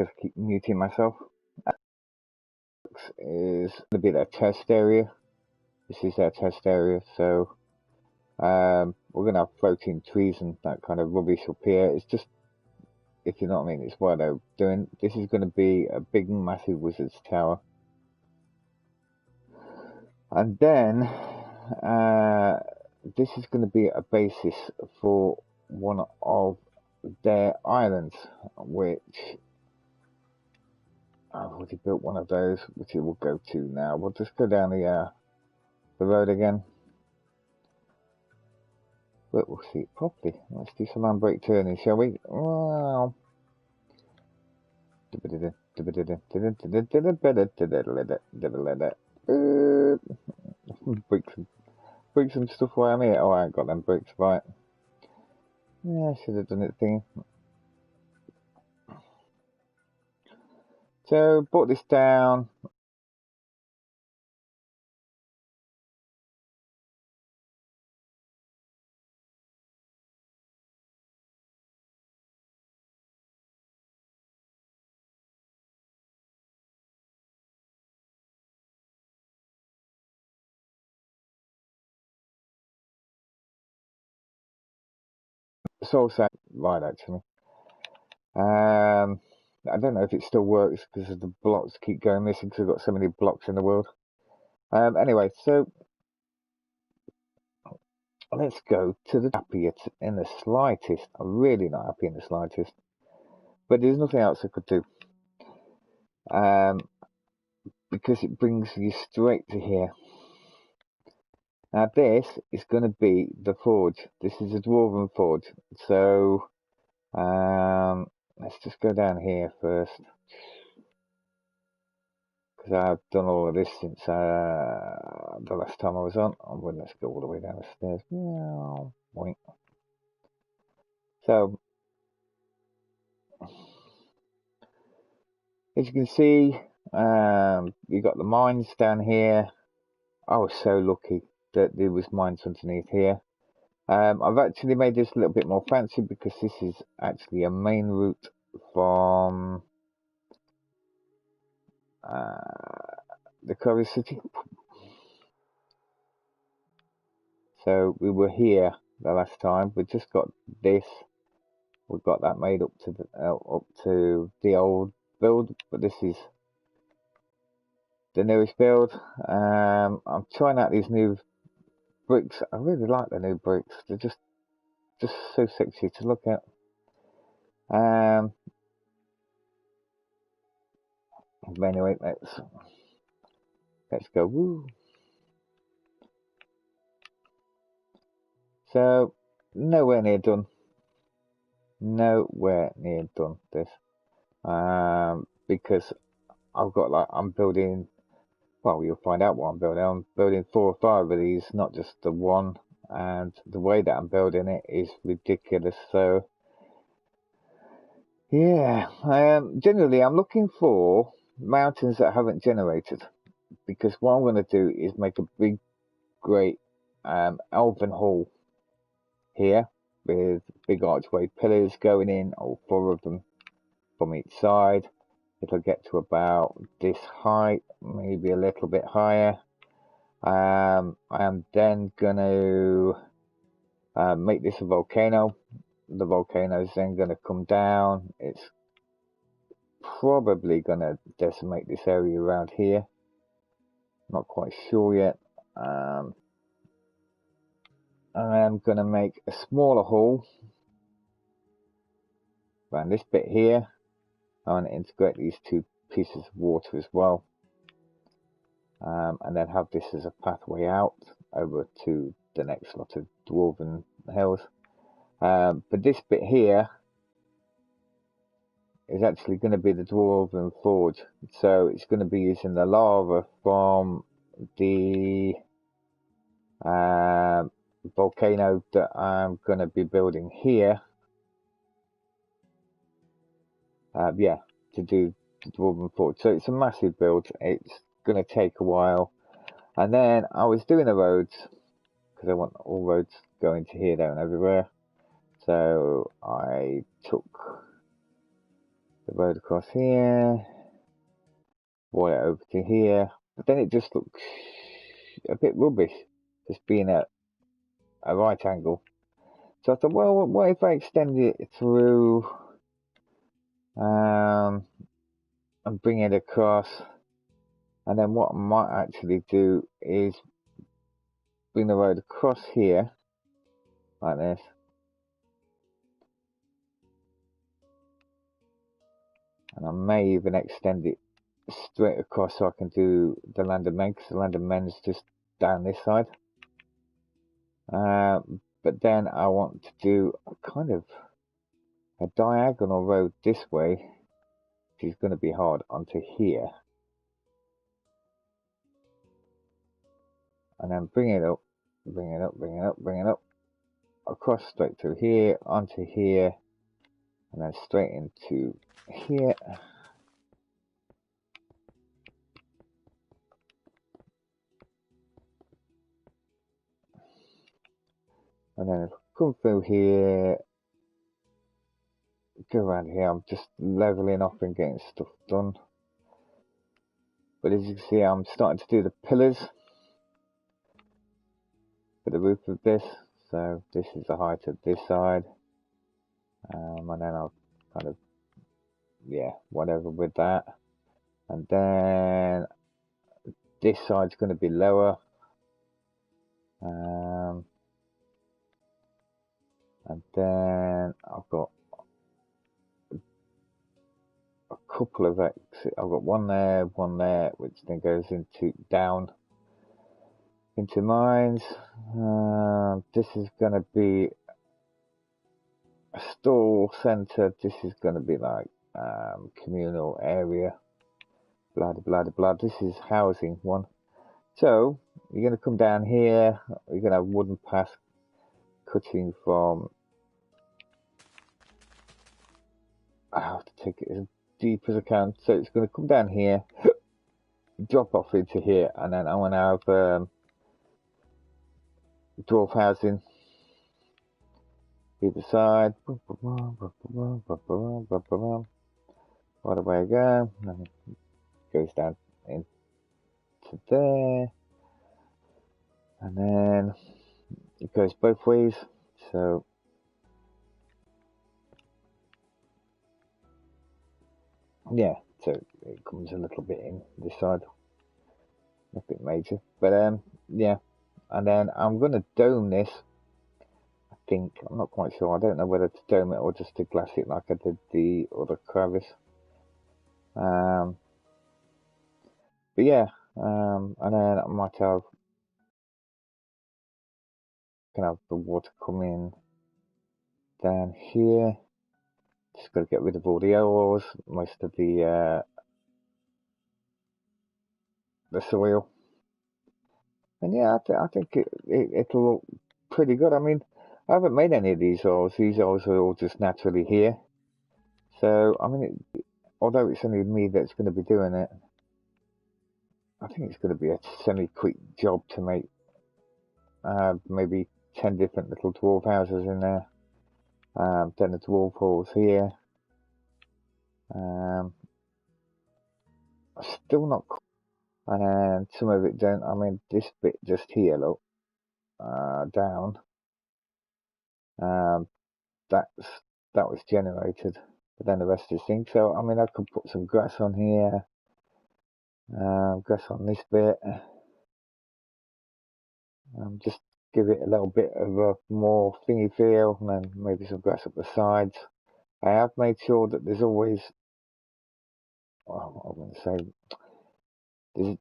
Just keep muting myself. Is going to be their test area. This is their test area, so we're going to have floating trees and that kind of rubbish up here. It's just, if you know what I mean, it's what they're doing. This is going to be a big, massive wizard's tower. And then this is going to be a basis for one of their islands, which I've already built one of those, which it will go to now. We'll just go down the road again. But we'll see it properly. Let's do some handbrake turning, shall we? Wow. Break some stuff while I'm here. Oh, I ain't got them bricks, right. Yeah, I should have done it thing. So, brought this down. So sad, right, actually. I don't know if it still works because the blocks keep going missing because we've got so many blocks in the world. Anyway, so let's go to the happy in the slightest. I'm really not happy in the slightest. But there's nothing else I could do. Because it brings you straight to here. Now this is going to be the forge. This is a dwarven forge. So let's just go down here first. Because I've done all of this since the last time I was on. Well, let's go all the way down the stairs. Boink. So as you can see, you got the mines down here. I was so lucky that there was mines underneath here. I've actually made this a little bit more fancy because this is actually a main route from the Quarry City. So we were here the last time. We just got this. We've got that made up to the old build, but this is the newest build. I'm trying out these new bricks. I really like the new bricks. They're just so sexy to look at. But anyway, let's go. Woo. So nowhere near done. Nowhere near done this. Because I've got I'm building. Well, you'll find out what I'm building. I'm building 4 or 5 of these, not just the one. And the way that I'm building it is ridiculous. So yeah, generally I'm looking for mountains that haven't generated, because what I'm going to do is make a big, great elven hall here with big archway pillars going in, all 4 of them from each side. It'll get to about this height, maybe a little bit higher. I am then going to make this a volcano. The volcano is then going to come down. It's probably going to decimate this area around here. Not quite sure yet. I am going to make a smaller hall around this bit here. I want to integrate these 2 pieces of water as well. And then have this as a pathway out over to the next lot of dwarven hills. But this bit here is actually going to be the dwarven forge. So it's going to be using the lava from the volcano that I'm going to be building here. Yeah, to do the dwarven forge. So it's a massive build. It's going to take a while. And then I was doing the roads because I want all roads going to here, there and everywhere. So I took the road across here, wire it over to here, but then it just looks a bit rubbish, just being at a right angle. So I thought, well, what if I extend it through and bring it across, and then what I might actually do is bring the road across here like this, and I may even extend it straight across so I can do the land of men, because the land of men's just down this side. But then I want to do a kind of a diagonal road this way, which is going to be hard, onto here, and then bring it up, bring it up, bring it up, bring it up, across straight through here, onto here, and then straight into here. And then if I come through here, go around here, I'm just leveling off and getting stuff done. But as you can see, I'm starting to do the pillars for the roof of this. So this is the height of this side. And then I'll kind of, yeah, whatever with that. And then this side's going to be lower. And then I've got a couple of exits. I've got one there, which then goes into down into mines. This is going to be a store center. This is going to be like communal area. Blah blah blah blah. This is housing one. So you're going to come down here. You're going to have wooden path cutting from. I have to take it as deep as I can. So it's going to come down here, drop off into here, and then I'm going to have dwarf housing either side. All the way I go, and it goes down into there, and then it goes both ways. So yeah, so it comes a little bit in this side, nothing major, but yeah. And then I'm going to dome this. I think, I'm not quite sure. I don't know whether to dome it or just to glass it like I did the other crevice. But yeah, and then I might have, can have the water come in down here. Just got to get rid of all the arrows, most of the soil. And yeah, I think it'll look pretty good. I mean, I haven't made any of these arrows. These arrows are all just naturally here. So, I mean, although it's only me that's going to be doing it, I think it's going to be a semi-quick job to make maybe 10 different little dwarf houses in there. Then the dwarf halls here. Still not cool. And then some of it don't. I mean, this bit just here, look, down. That was generated, but then the rest is things. So I mean, I could put some grass on here, grass on this bit, just give it a little bit of a more thingy feel, and then maybe some grass up the sides. I have made sure that there's always, well, I'm going to say, there's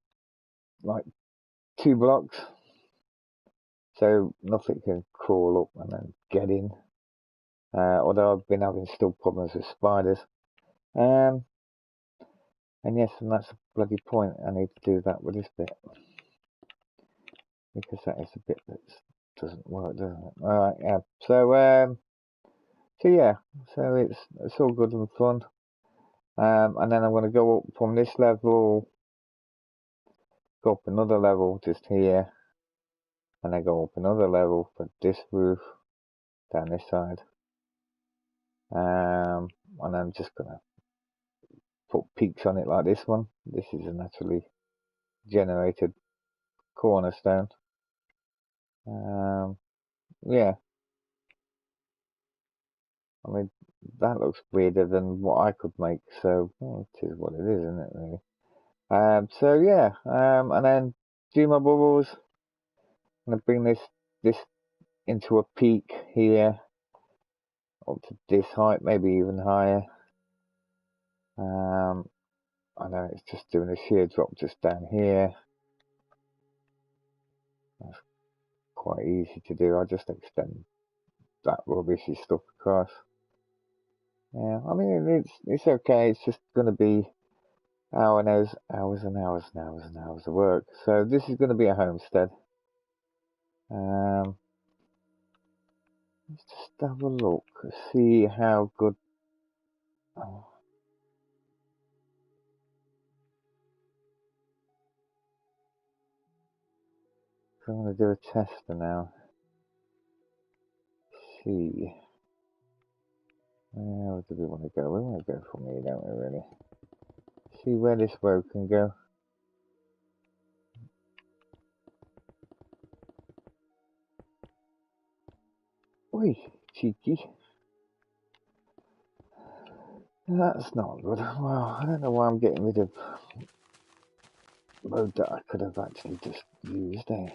like 2 blocks, so nothing can crawl up and then get in. Although I've been having still problems with spiders. And yes, and that's a bloody point. I need to do that with this bit, because that is the bit that doesn't work, doesn't it? Alright, yeah. So yeah, so it's all good and fun. And then I'm going to go up from this level, go up another level just here, and then go up another level for this roof down this side. And I'm just gonna put peaks on it like this one. This is a naturally generated cornerstone. Yeah, I mean, that looks weirder than what I could make, so well, it is what it is, isn't it, really? So yeah, and then do my bubbles. I'm gonna bring this into a peak here, up to this height, maybe even higher. I know it's just doing a sheer drop just down here. That's quite easy to do. I just extend that rubbishy stuff across. Yeah, I mean it's okay. It's just gonna be hours and hours and hours and hours of work. So this is going to be a homestead. Let's just have a look, see how good. Oh, I'm going to do a tester now. See, where do we want to go? We want to go from here, don't we? Really? See where this road can go. Oi, cheeky. That's not good. Well, I don't know why I'm getting rid of road that I could have actually just used, eh?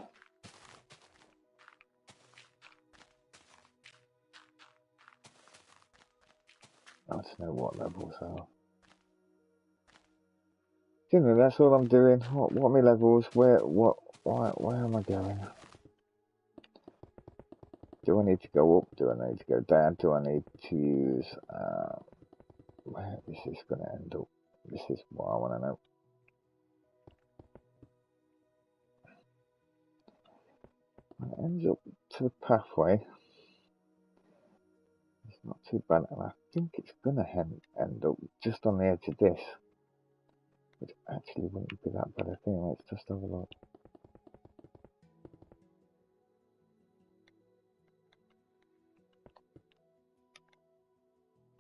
I don't know what levels are. Generally, that's all I'm doing. What are my levels? Where am I going? Do I need to go up? Do I need to go down? Do I need to use where is this going to end up? This is what I want to know. When it ends up to the pathway, it's not too bad, and I think it's going to end up just on the edge of this, which actually wouldn't be that bad a thing. Let's just have a look.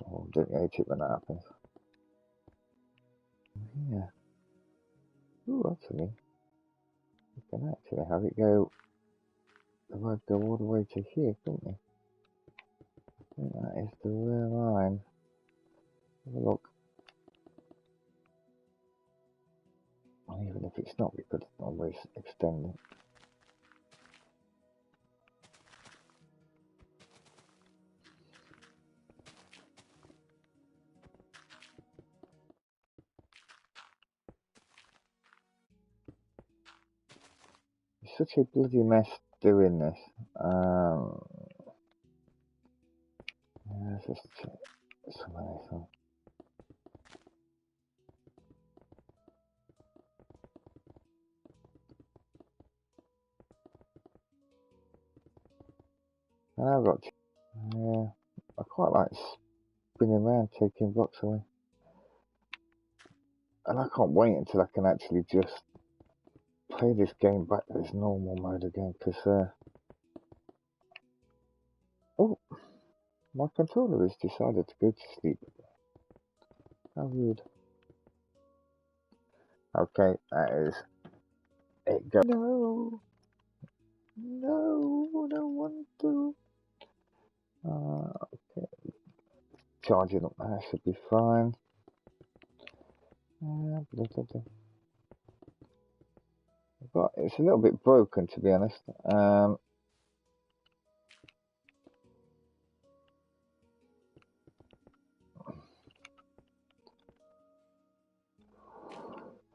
Oh, don't hate it when that happens. Yeah. Ooh, actually, you can actually have it go. The road go all the way to here, couldn't you? I think that is the real line. Have a look. Well, even if it's not, we could always extend it. It's such a bloody mess doing this. Yeah, let's just check some of this on. And I've got, yeah, I quite like spinning around, taking blocks away. And I can't wait until I can actually just play this game back to its normal mode again, because, oh, my controller has decided to go to sleep. How rude. Okay, that is it. Go. No, no, I don't want to. Okay, charging up there should be fine. Blah, blah, blah. But it's a little bit broken, to be honest.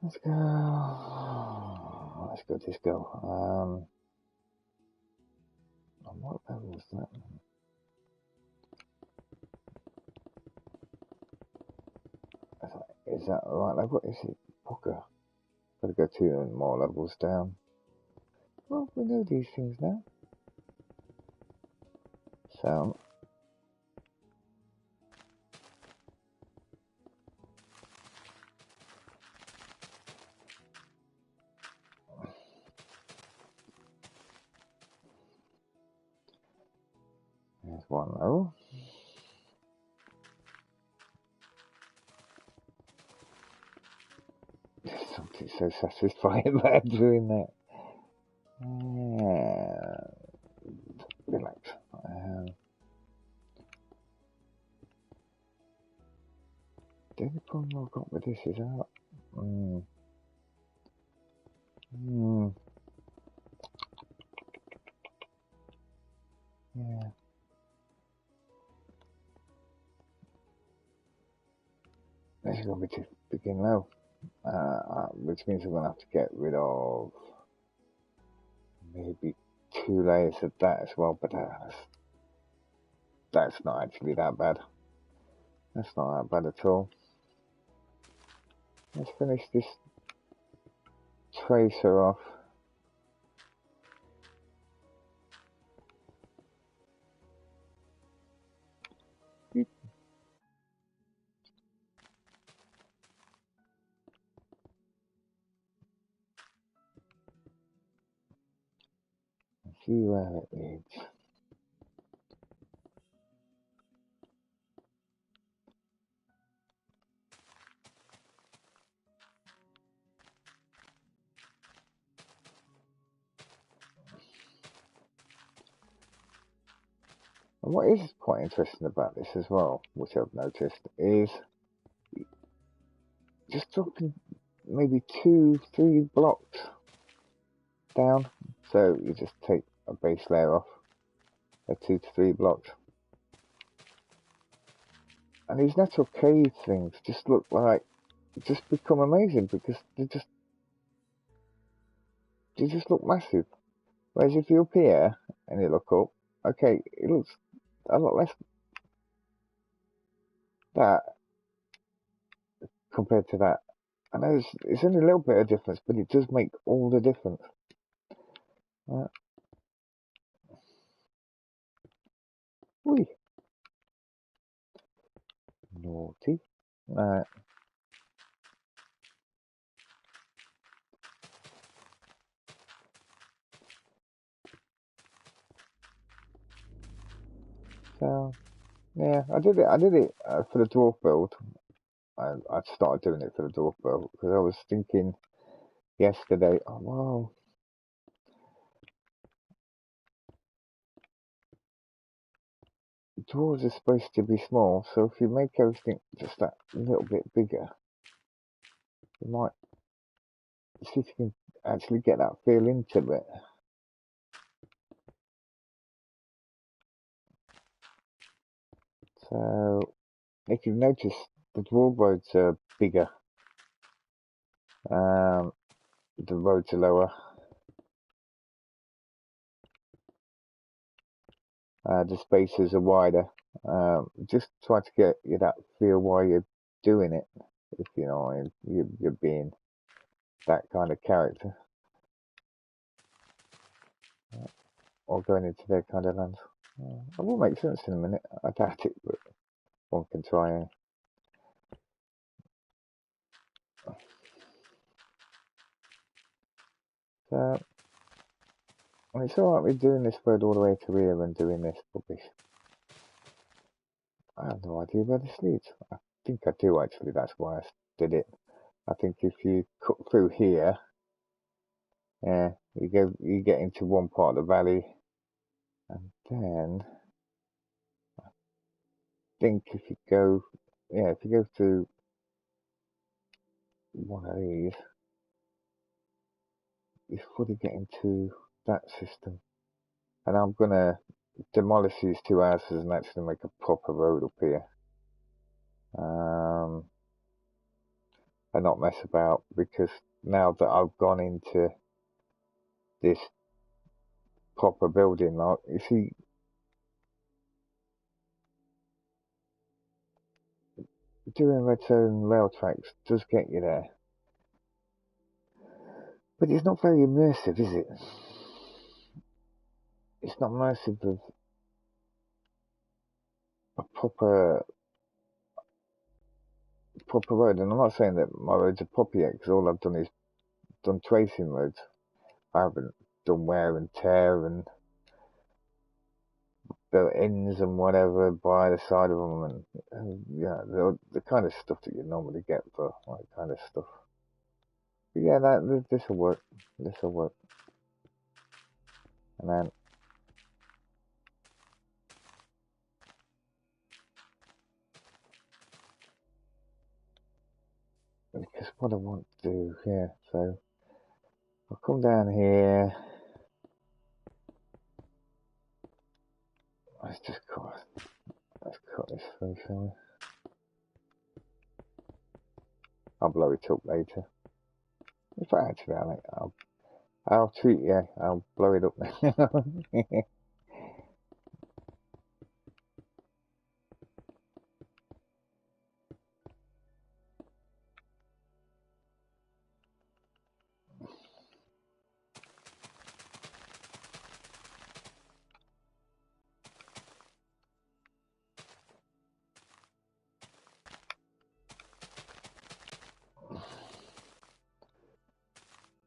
Let's go. Let's go. Let's go. What level is that? Is that the right level? Is it Booker? Gotta go 2 more levels down. Well, we know these things now. So. There's one level. something so satisfying about doing that. Relax. The only problem I've got with this is out. Yeah. This is going to be too begin low. Which means I'm going to have to get rid of maybe 2 layers of that as well, but that's not actually that bad. That's not that bad at all. Let's finish this tracer off. See where it leads. And what is quite interesting about this as well, which I've noticed, is just dropping maybe 2-3 blocks down. So you just take a base layer off, 2 to 3 blocks. And these natural cave things just look like, just become amazing because they just look massive. Whereas if you're up here and you look up, okay, it looks a lot less that compared to that. I know it's only a little bit of difference, but it does make all the difference. Whee. Naughty. So yeah, I did it for the dwarf build. I started doing it for the dwarf build because I was thinking yesterday, oh wow, dwarves are supposed to be small, so if you make everything just that little bit bigger, you might see if you can actually get that feel into it. So if you've noticed, the dwarf roads are bigger, the roads are lower, the spaces are wider. Just try to get you that feel while you're doing it, if you know you're being that kind of character, or going into their kind of land. It will make sense in a minute. I doubt it, but one can try. So, and it's alright with doing this road all the way to here and doing this rubbish. I have no idea where this leads. I think I do actually. That's why I did it. I think if you cut through here, yeah, you get into one part of the valley, and then I think if you go through one of these, you fully get into that system. And I'm gonna demolish these 2 houses and actually make a proper road up here. And not mess about, because now that I've gone into this proper building, like you see, doing redstone rail tracks does get you there, but it's not very immersive, is it? It's not immersive of a proper road. And I'm not saying that my roads are proper yet, because all I've done is done tracing roads. I haven't done wear and tear and built inns and whatever by the side of them, and yeah, the kind of stuff that you normally get for that kind of stuff. But yeah, this will work. This will work. And then because what I want to do here, so I'll come down here. Let's just let's cut this through, shall we? I'll blow it up later. In fact, actually, I'll treat you. I'll blow it up now.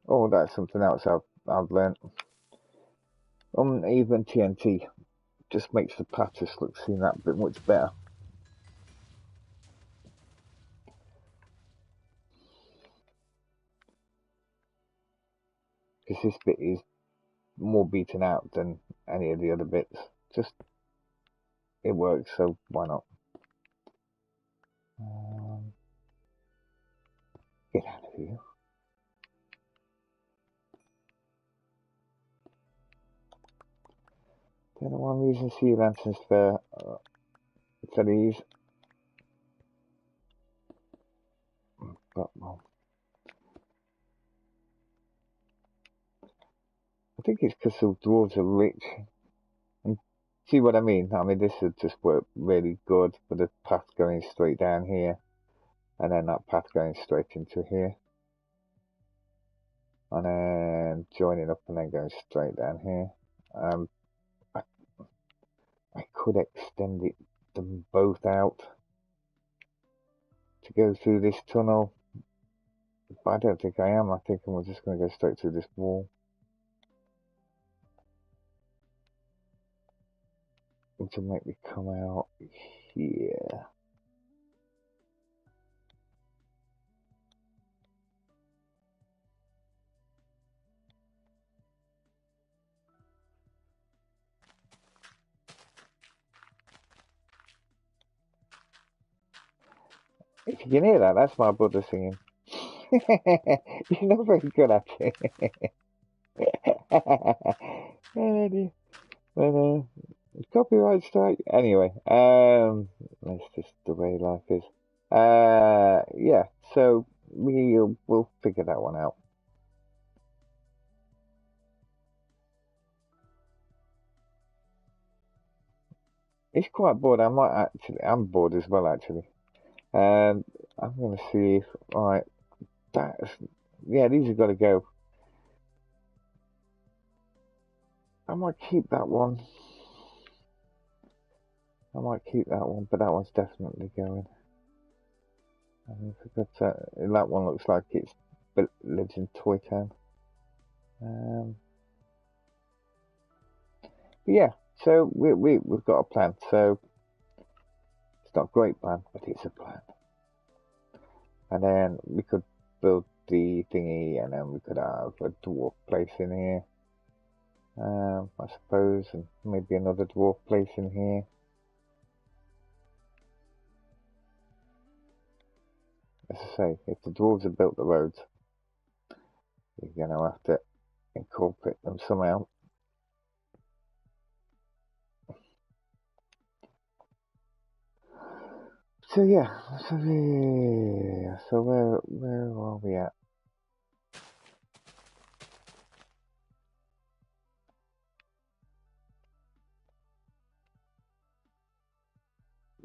Oh, that's something else I've learnt. Uneven TNT just makes the path just look seem that bit much better. Because this bit is more beaten out than any of the other bits. Just it works, so why not? Get out of here. Don't know why I'm using sea lanterns for these. But well, I think it's because the dwarves are rich. And see what I mean? I mean, this would just work really good for the path going straight down here. And then that path going straight into here. And then joining up and then going straight down here. I could extend them both out to go through this tunnel. But I don't think I am. I think I'm just going to go straight through this wall. Which will make me come out here. If you can hear that, that's my brother singing. You're not very good at it. Copyright strike. Anyway, that's just the way life is. Yeah, so we'll figure that one out. It's quite bored. I'm bored as well, actually. I'm gonna see if, alright, yeah, these have got to go. I might keep that one. But that one's definitely going. I mean, that one looks like it lives in Toy Town. Yeah, so we've got a plan. So it's not a great plan, but it's a plan. And then we could build the thingy, and then we could have a dwarf place in here. I suppose, and maybe another dwarf place in here. As I say, if the dwarves have built the roads, you're going to have to incorporate them somehow. So yeah, so where are we at?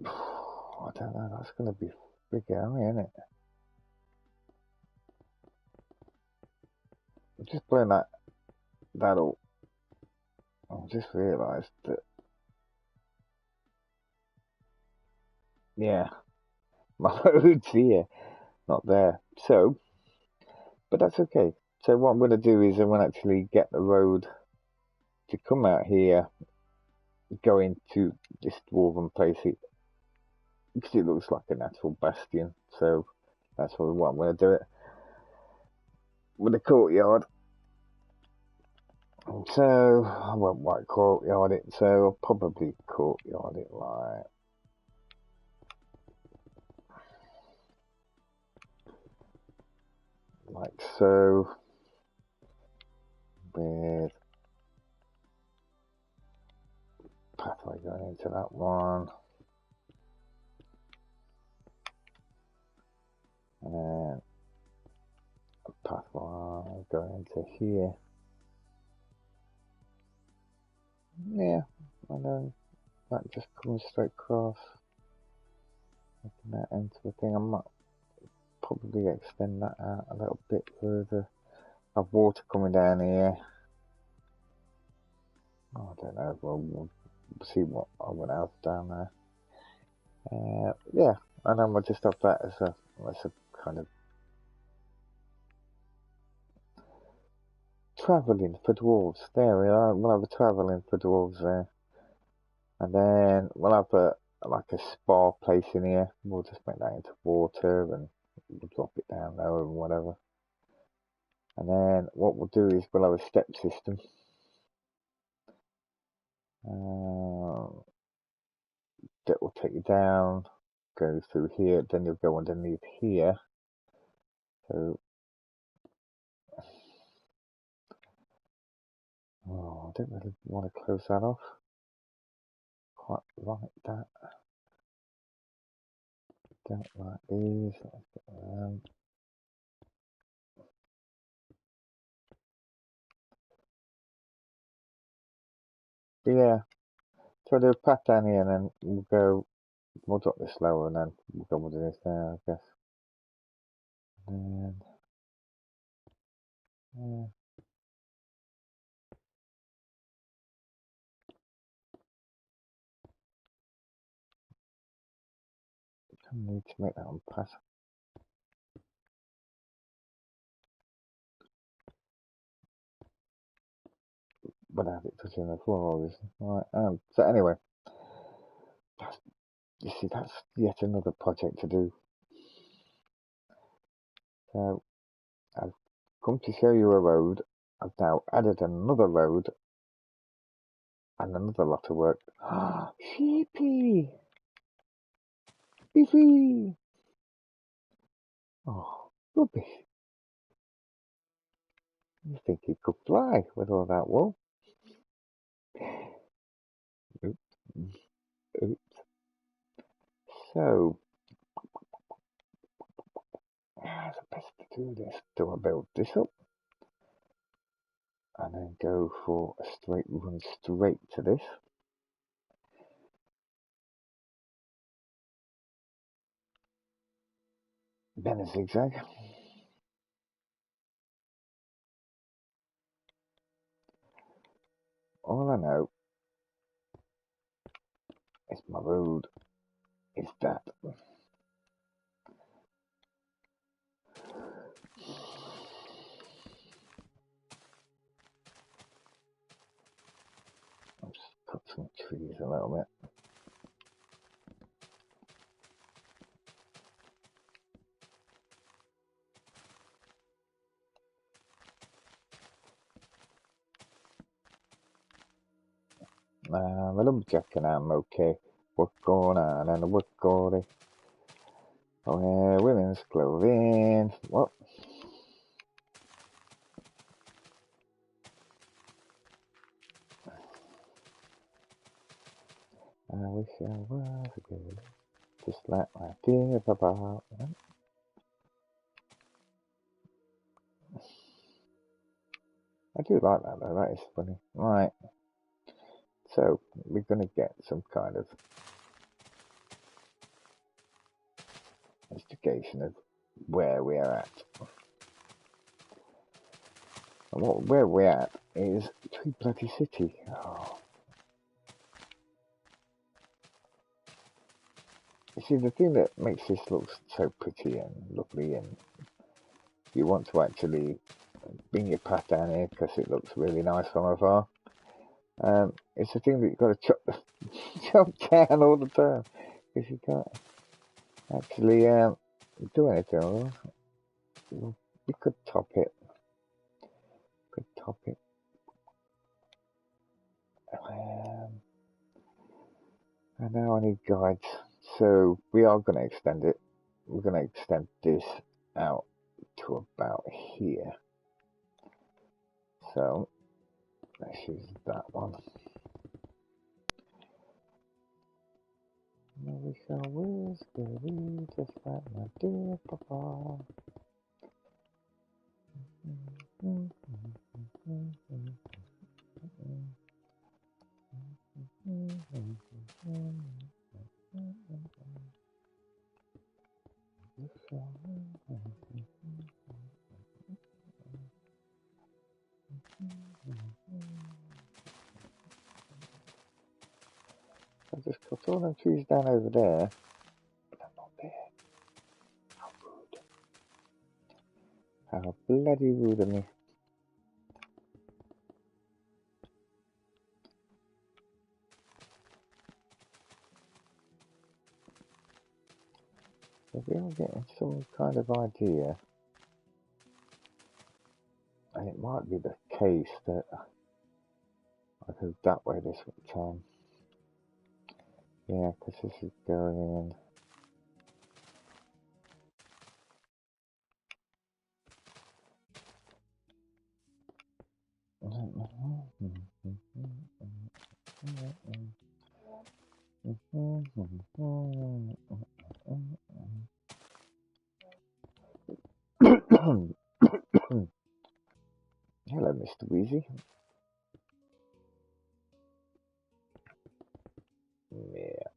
I don't know, that's going to be big area, isn't it? I'm just playing that up. I just realised that, yeah, my road's here, not there. So, but that's okay. So what I'm going to do is I'm going to actually get the road to come out here, go into this dwarven place, because it looks like a natural bastion. So that's what I'm going to do it. with a courtyard. So I won't white courtyard it, so I'll probably courtyard it like so, with pathway going into that one, and then a pathway going into here. Yeah, and then that just comes straight across, making that into a thing. I might probably extend that out a little bit further. Have water coming down here. Oh, I don't know. We'll see what I would have down there. Yeah, and then we'll just have that as a kind of travelling for dwarves. There we are. We'll have a travelling for dwarves there, and then we'll have like a spa place in here. We'll just make that into water and we'll drop it down there and whatever. And then what we'll do is we'll have a step system. That will take you down, go through here, then you'll go underneath here. So, I don't really want to close that off. Quite like that. Don't like these. Let's get around. But yeah, so do a path down here, and then we'll drop this lower, and then we'll go underneath there, I guess. And yeah. I need to make that on path. Without it touching the floor, obviously. Right, so anyway, you see, that's yet another project to do. So, I've come to show you a road. I've now added another road and another lot of work. Sheepy! Beefy! Oh, rubbish. You think he could fly with all that wool? Oops. Oops. So, how's the best to do this? Do I build this up? And then go for a straight run straight to this. Then a zigzag. All I know is my road is that. I'll just cut some trees a little bit. I'm a lumberjack and I'm okay. Work on and I work on it. Oh yeah, women's clothing. What? I wish I was a girl, just like my dear Papa. I do like that though, that is funny. Right, so we're going to get some kind of investigation of where we are at. And where we're at is Tree Bloody City. Oh. You see, the thing that makes this look so pretty and lovely, and you want to actually bring your path down here because it looks really nice from afar. It's the thing that you've got to chop down all the time because you can't actually do anything. We could top it. topic. And now I need guides. So we are going to extend it. We're going to extend this out to about here. So let's use that one. Now we shall whisker just like my dear papa. I just cut all them trees down over there, but I'm not there. How rude. How bloody rude of me. So we are getting some kind of idea, and it might be the case that I go that way this time. Yeah, because this is going in. Hello, Mr. Wheezy. Yeah.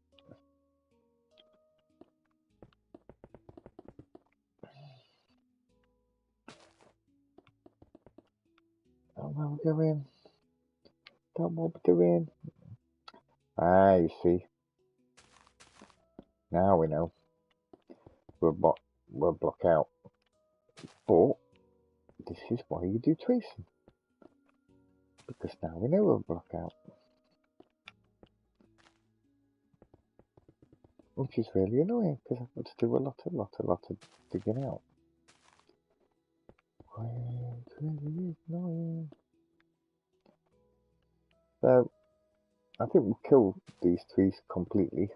Don't know what we're doing. Don't know what we're doing. Ah, you see. Now we know. We'll block out. But this is why you do tracing. Because now we know we'll block out. Which is really annoying because I've got to do a lot of digging out. It really is annoying. So I think we'll kill these trees completely.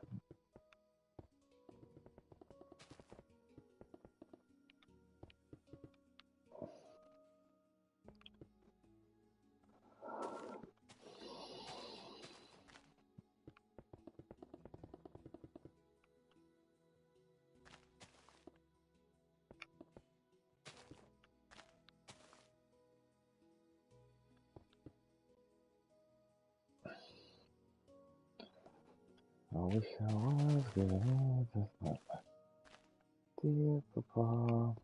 I wish I was good, just like my dear papa.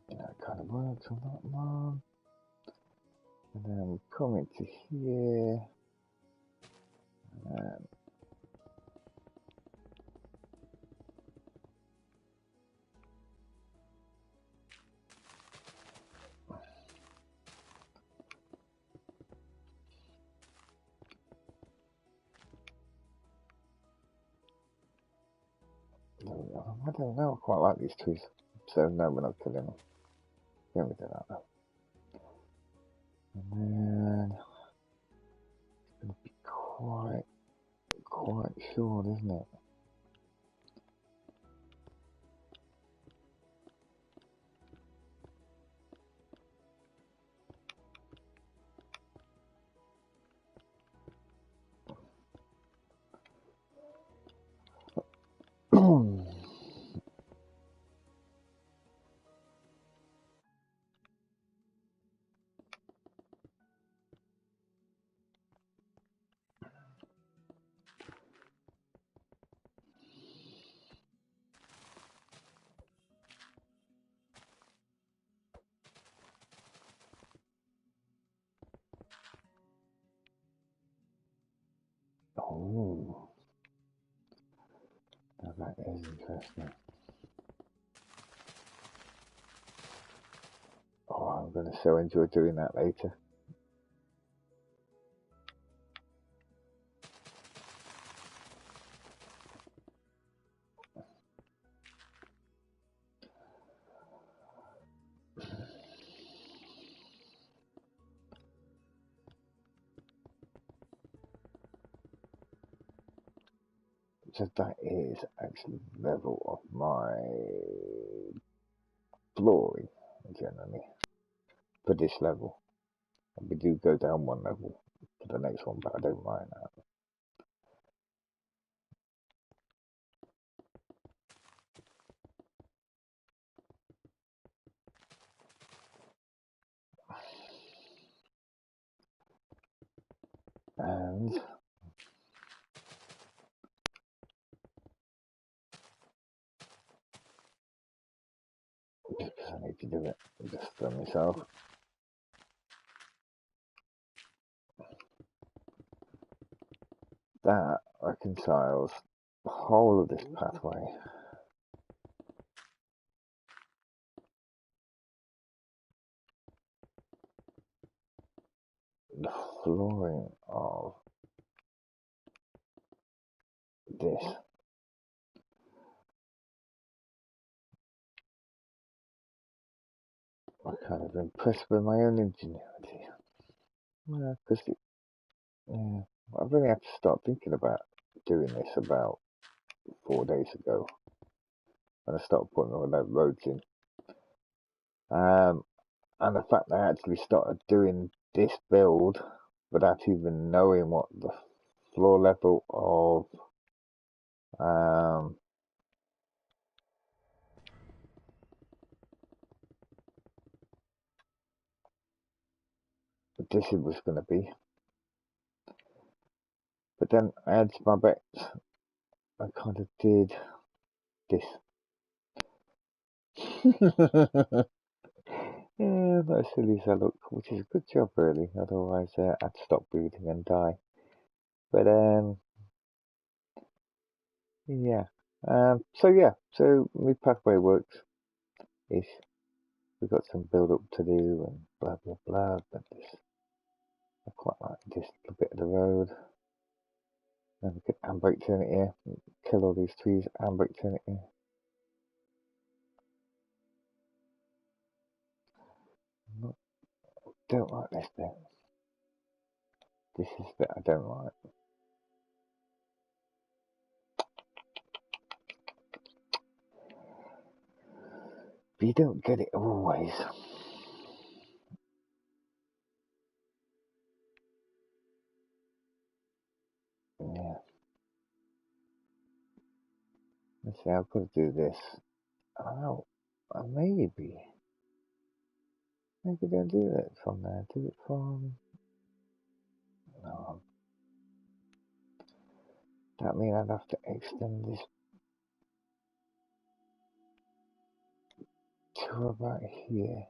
That kind of works on that one. And then we come into here. And I don't know, I quite like these trees. So no, we're not killing them. Yeah, we do that though. And then it's going to be quite short, isn't it? Oh, now that is interesting. Oh, I'm going to so enjoy doing that later. So that is actually the level of my flooring, generally, for this level. And we do go down one level for the next one, but I don't mind that. And because I need to do it just for myself. That reconciles the whole of this pathway. The flooring of this. I'm kind of impressed with my own ingenuity. Well, because yeah, I really had to start thinking about doing this about 4 days ago when I started putting all those roads in. And the fact that I actually started doing this build without even knowing what the floor level of this was going to be. But then I had my bets. I kind of did this. Yeah, not as silly as I look, which is a good job really. Otherwise, I'd stop breathing and die. But yeah. So my pathway works. Ish. We've got some build up to do and blah blah blah. But I quite like this little bit of the road. And we could handbrake turn it here. Kill all these trees. Handbrake turn it here. Don't like this bit. This is the bit I don't like. But you don't get it always. Yeah. Let's see, I've got to do this. Oh, maybe don't do it from there. Do it from. No. That means I'd have to extend this to about here.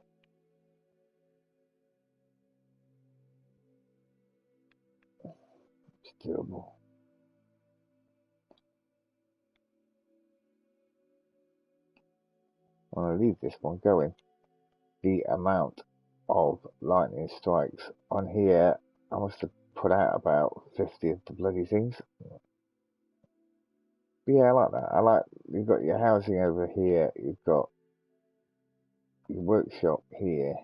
It's doable. I'm going to leave this one going. The amount of lightning strikes on here, I must have put out about 50 of the bloody things. But yeah, I like that. I like, you've got your housing over here, you've got your workshop here.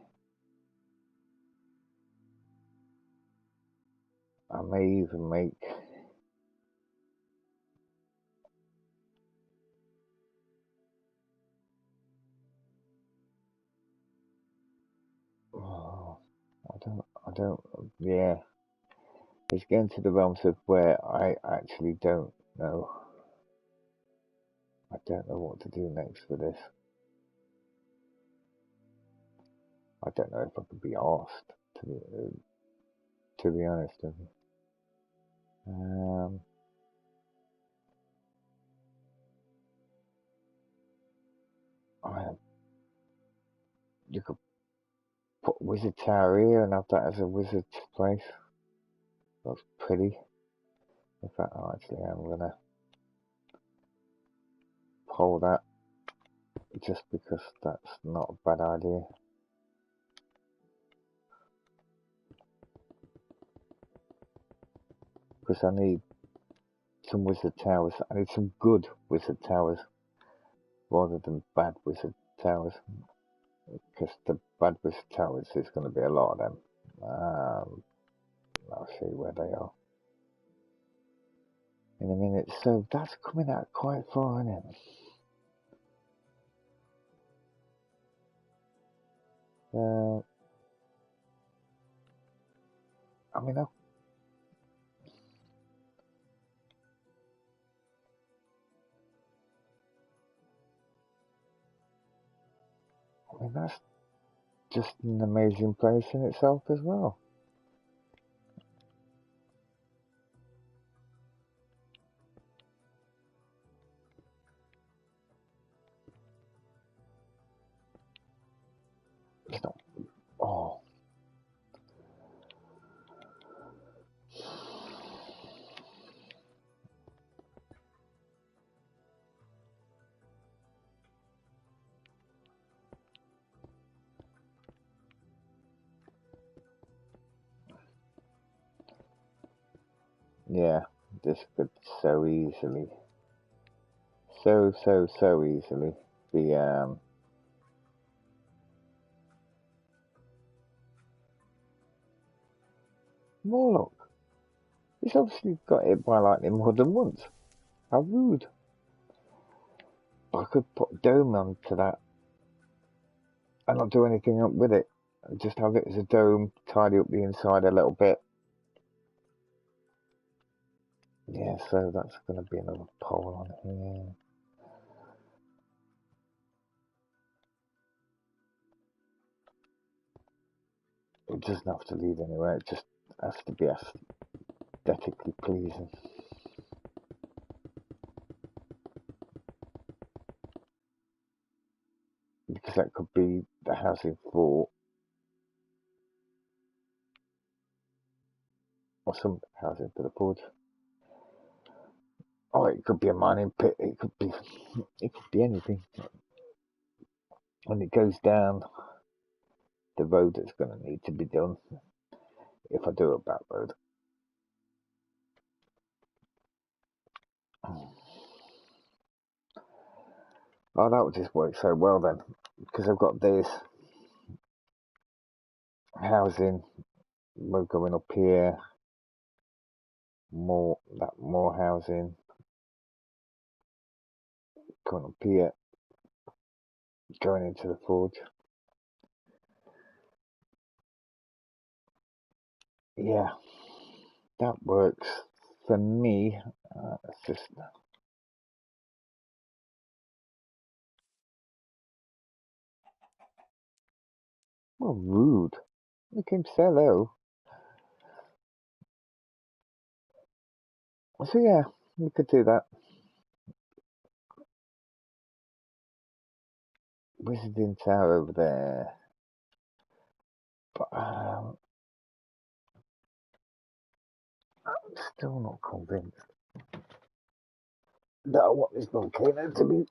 I may even make yeah. It's getting to the realms of where I actually don't know. I don't know what to do next for this. I don't know if I could be asked to be honest with you. You could put Wizard Tower here and have that as a wizard's place. That's pretty. In fact, actually, I'm gonna pull that just because that's not a bad idea. Because I need some wizard towers. I need some good wizard towers rather than bad wizard towers. Because the bad wizard towers, there's going to be a lot of them. I'll see where they are. in a minute. So that's coming out quite far, isn't it? I mean, that's just an amazing place in itself as well. It's not. Oh, yeah. This could so easily, so easily be more luck. He's obviously got hit by lightning more than once. How rude. I could put a dome onto that and not do anything up with it. Just have it as a dome, tidy up the inside a little bit. Yeah, so that's going to be another pole on here. It doesn't have to lead anywhere, it just has to be aesthetically pleasing. Because that could be the housing for, or some housing for the forge. Oh, it could be a mining pit, it could be anything. When it goes down the road that's going to need to be done, if I do a back road. Oh, that would just work so well then, because I've got this housing, we're going up here, more housing, going up here, going into the forge. Yeah, that works for me. It's just, well, rude. You can say hello. So yeah, we could do that. Wizarding Tower over there. But I'm still not convinced that I want this volcano to be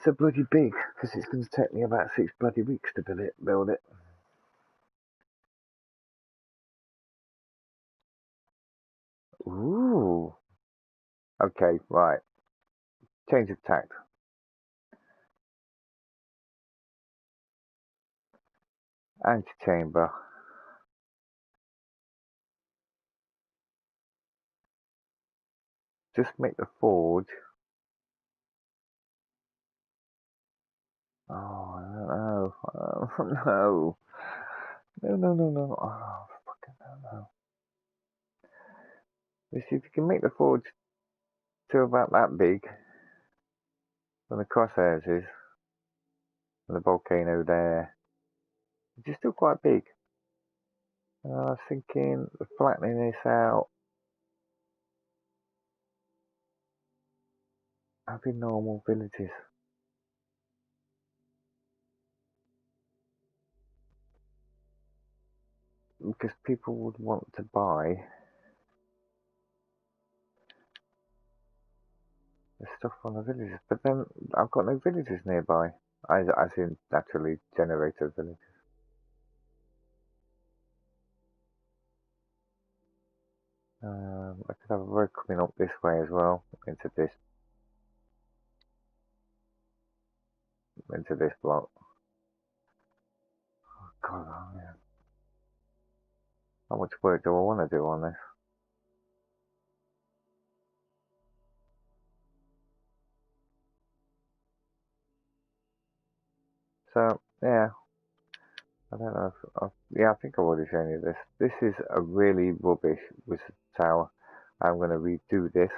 so bloody big, because it's going to take me about 6 bloody weeks to build it. Ooh. Okay, right. Change of tact. Antechamber. Just make the forge. Oh, I don't know. Oh, no. No. Oh, fucking no. If you can make the forge to about that big, and the crosshairs is, and the volcano there, which is still quite big. I was thinking of flattening this out, having normal villages. Because people would want to buy the stuff from the villages. But then I've got no villages nearby. As in naturally generated villages. I could have a road coming up this way as well, into this block. Oh, God, oh, yeah. How much work do I want to do on this? So yeah, I don't know. Yeah, I think I've already shown you this. This is a really rubbish wizard tower. I'm going to redo this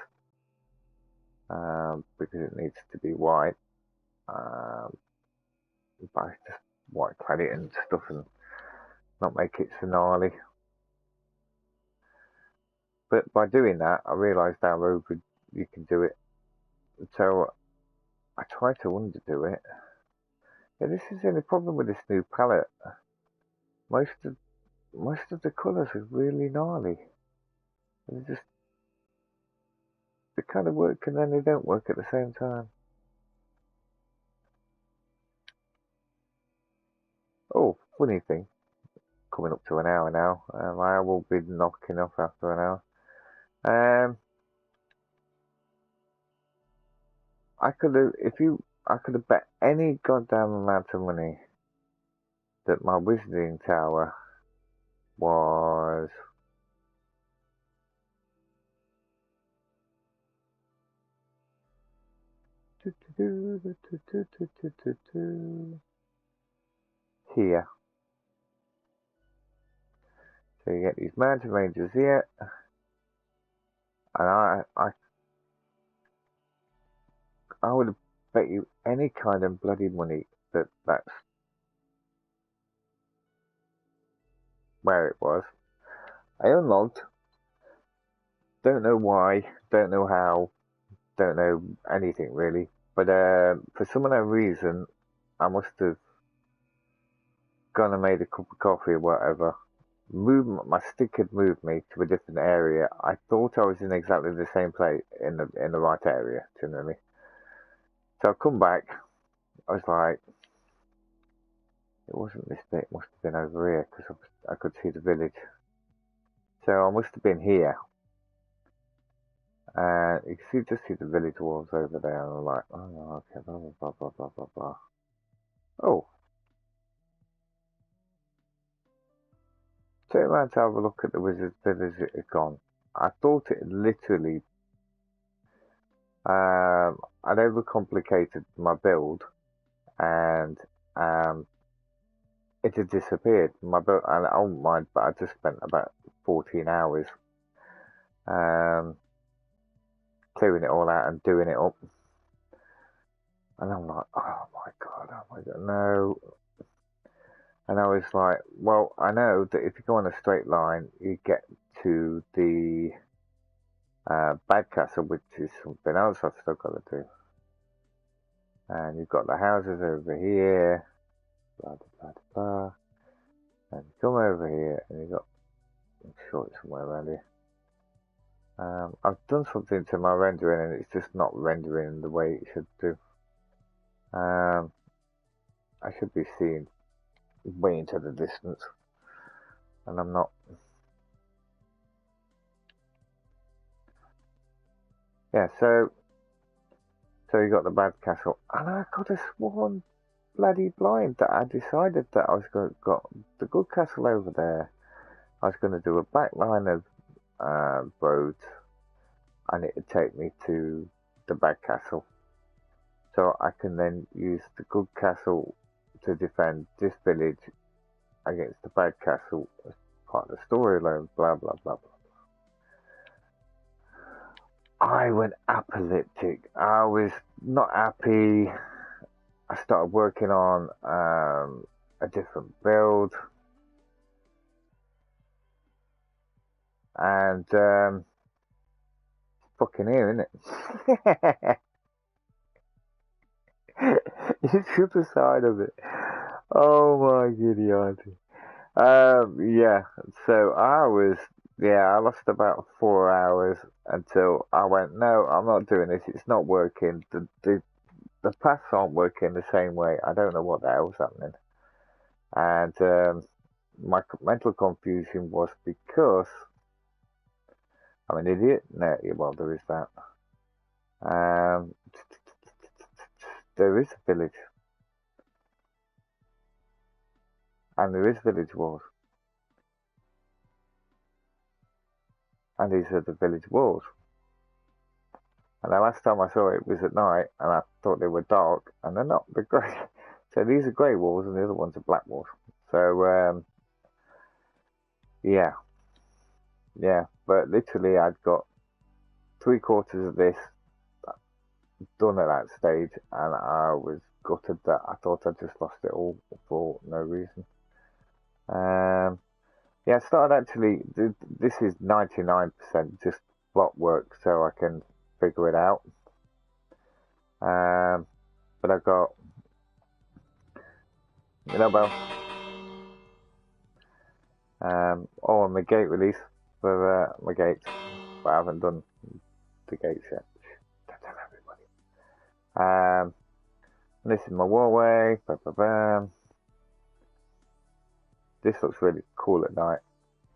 because it needs to be white. But I just white clad it and stuff and not make it so gnarly. But by doing that, I realised how over you can do it. So I tried to underdo it. Yeah, this is the only problem with this new palette. Most of the colours are really gnarly. They kind of work and then they don't work at the same time. Oh, funny thing, coming up to an hour now. I will be knocking off after an hour. I could have bet any goddamn amount of money that my wizarding tower was here. So you get these mountain ranges here, and I would have bet you any kind of bloody money that that's where it was. I unlocked. Don't know why. Don't know how. Don't know anything really. But for some unknown reason, I must have gone and made a cup of coffee or whatever. My stick had moved me to a different area. I thought I was in exactly the same place in the right area. Do you know what I mean? So I come back. I was like, it wasn't this bit. It must have been over here because I could see the village. So I must have been here. You can just see the village walls over there. And I'm like, oh, okay, blah, blah, blah, blah, blah, blah. Oh, turn around to have a look at the wizard's village it had gone. I thought it had literally, I'd overcomplicated my build and it had disappeared. My build, and I don't mind, but I just spent about 14 hours clearing it all out and doing it up. And I'm like, oh my god, no. And I was like, well, I know that if you go on a straight line, you get to the Bad Castle, which is something else I've still got to do. And you've got the houses over here, blah, blah, blah, blah. And you come over here, and you've got, I'm sure it's somewhere around here. I've done something to my rendering, and it's just not rendering the way it should do. I should be seeing way into the distance, and I'm not. Yeah, so you got the Bad Castle, and I could have sworn bloody blind that I decided that I was got the Good Castle over there. I was going to do a back line of roads, and it would take me to the Bad Castle, so I can then use the Good Castle to defend this village against the Bad Castle as part of the storyline. Blah blah blah blah. I went apocalyptic. I was not happy. I started working on a different build, and fucking here, isn't it? It's the other side of it. Oh my giddy auntie. Yeah. So I lost about 4 hours until I went, no, I'm not doing this. It's not working. The paths aren't working the same way. I don't know what the hell's happening. And my mental confusion was because I'm an idiot. No, well, there is that. There is a village. And there is village walls. And these are the village walls. And the last time I saw it was at night, and I thought they were dark, and they're not. They're grey. So these are grey walls and the other ones are black walls. So yeah, but literally I'd got 3/4 of this done at that stage, and I was gutted that I thought I just lost it all for no reason. Yeah, I started actually. This is 99% just block work, so I can figure it out. But I got, Bell. Oh, my gate release for my gates, but I haven't done the gates yet. Don't tell everybody. This is my walkway. This looks really cool at night.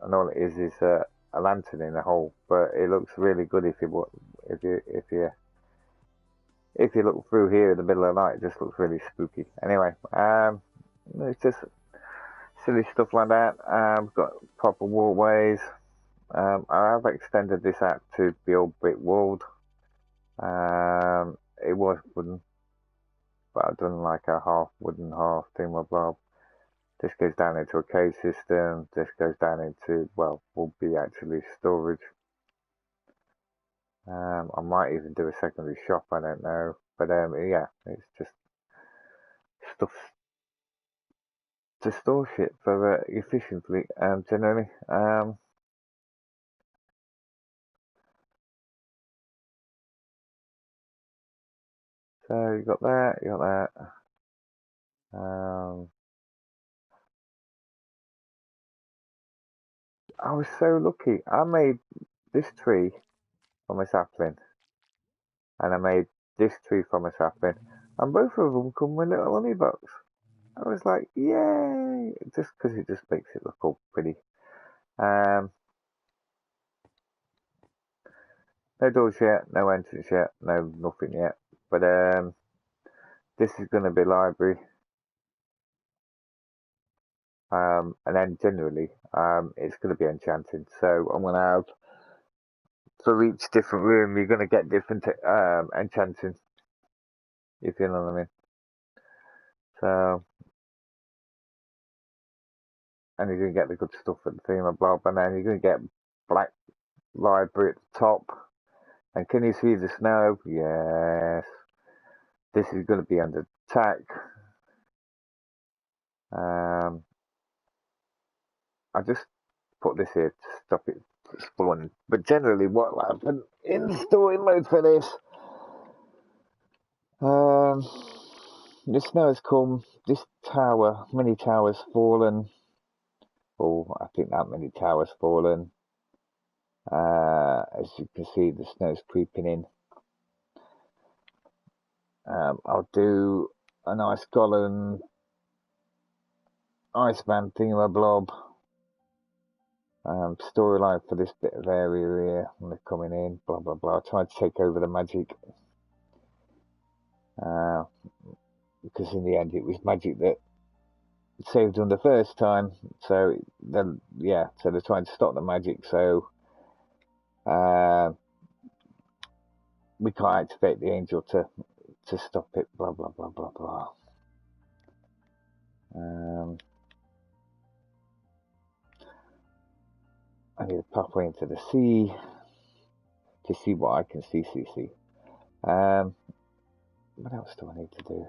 And all it is a lantern in a hole, but it looks really good if you look through here in the middle of the night. It just looks really spooky. Anyway, it's just silly stuff like that. I've got proper walkways. I have extended this out to the old brick walled. It was wooden, but I've done like a half wooden, half thingamablob. This goes down into a cave system. This goes down into, well, will be actually storage. I might even do a secondary shop, I don't know. But yeah, it's just stuff to store shit for efficiently, generally. So you got that, you got that. I was so lucky. I made this tree from a sapling, and I made this tree from a sapling, and both of them come with little honey box. I was like, yay! Just because it just makes it look all pretty. No doors yet, no entrance yet, no nothing yet. But this is going to be library. And then generally, it's going to be enchanting. So I'm going to have, for each different room, you're going to get different enchanting, if you know what I mean. So, and you're going to get the good stuff at the thingamabob, and then you're going to get black library at the top. And can you see the snow? Yes. This is going to be under attack. I just put this here to stop it spawning. But generally, what will happen in story mode for this? The snow has come. This tower, many towers fallen. Oh, I think that many towers fallen. As you can see, the snow's creeping in. I'll do a nice golem Iceman thingamablob. Storyline for this bit of area here when they're coming in, blah blah blah. I tried to take over the magic, because in the end it was magic that saved them the first time. So then, yeah, so they're trying to stop the magic. So we can't activate the angel to stop it. Blah blah blah blah blah. I need a pathway into the sea to see what I can see. What else do I need to do?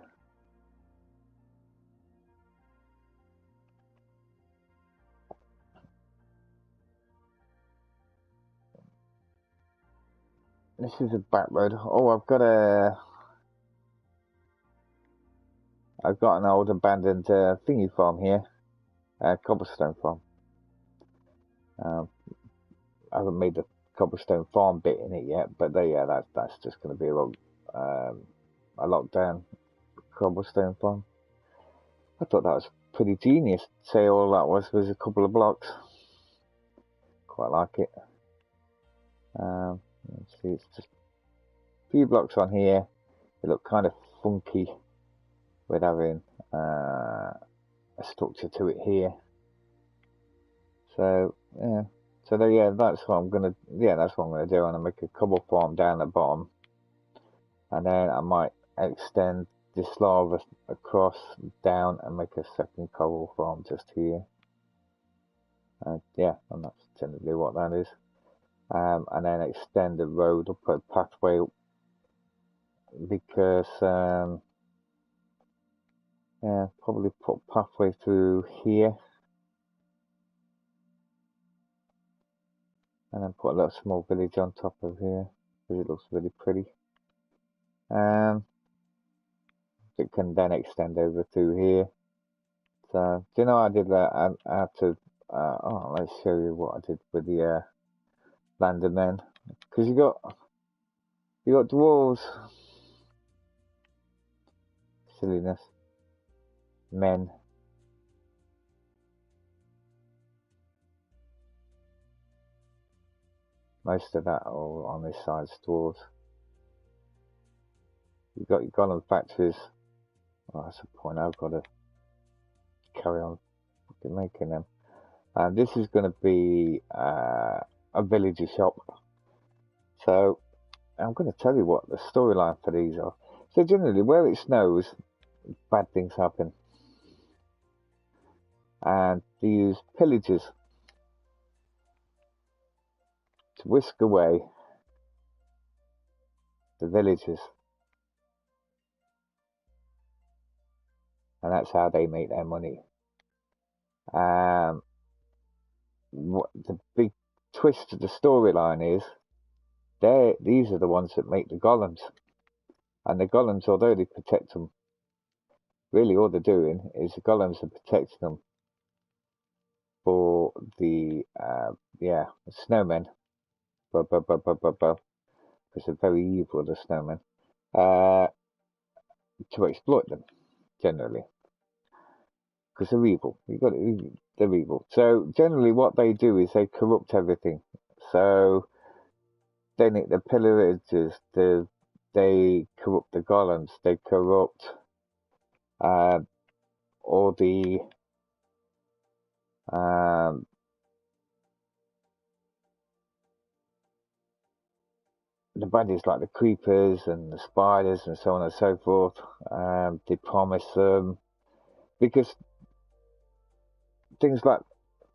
This is a back road. Oh, I've got an old abandoned thingy farm here, cobblestone farm. I haven't made the cobblestone farm bit in it yet, but yeah, that's just going to be a lockdown cobblestone farm. I thought that was pretty genius. Say all that was a couple of blocks. Quite like it. Let's see, it's just a few blocks on here. They look kind of funky with having a structure to it here. So yeah. So yeah, that's what I'm gonna do. I'm gonna make a cobble farm down the bottom, and then I might extend this lava across, down, and make a second coral farm just here. Yeah, and that's generally what that is. And then extend the road or put a pathway up, because yeah, probably put pathway through here, and then put a little small village on top of here because it looks really pretty. It can then extend over through here. So, do you know, I did that how to, oh, let's show you what I did with the Landermen, because you got dwarves, silliness, men, most of that all on this side's dwarves. You got your golem factories. Oh, that's a point. I've got to carry on making them. And this is going to be a villager shop. So I'm going to tell you what the storyline for these are. So generally, where it snows, bad things happen, and they use pillagers to whisk away the villagers, and that's how they make their money. What the big twist of the storyline is, these are the ones that make the golems, and the golems, although they protect them, really all they're doing is the golems are protecting them for the snowmen, because they're very evil, the snowmen, to exploit them generally, because they're evil. They're evil. So generally, what they do is they corrupt everything. So they make the pillagers, they corrupt the golems, they corrupt all the baddies like the creepers and the spiders and so on and so forth. They promise them, because things like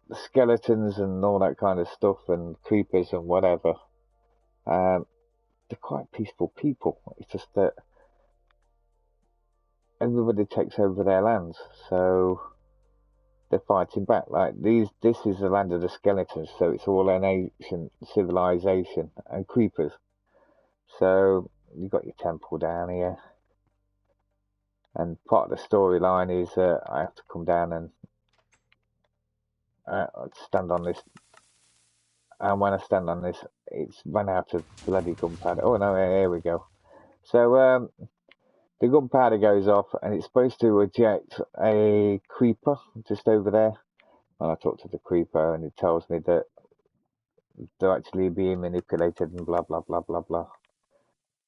the skeletons and all that kind of stuff and creepers and whatever, they're quite peaceful people. It's just that everybody takes over their lands, so they're fighting back. Like this is the land of the skeletons, so it's all an ancient civilization and creepers. So you've got your temple down here, and part of the storyline is I have to come down and stand on this, and when I stand on this, it's run out of bloody gunpowder. Oh no, here we go. So the gunpowder goes off, and it's supposed to eject a creeper just over there. And I talk to the creeper, and it tells me that they're actually being manipulated and blah blah blah blah blah.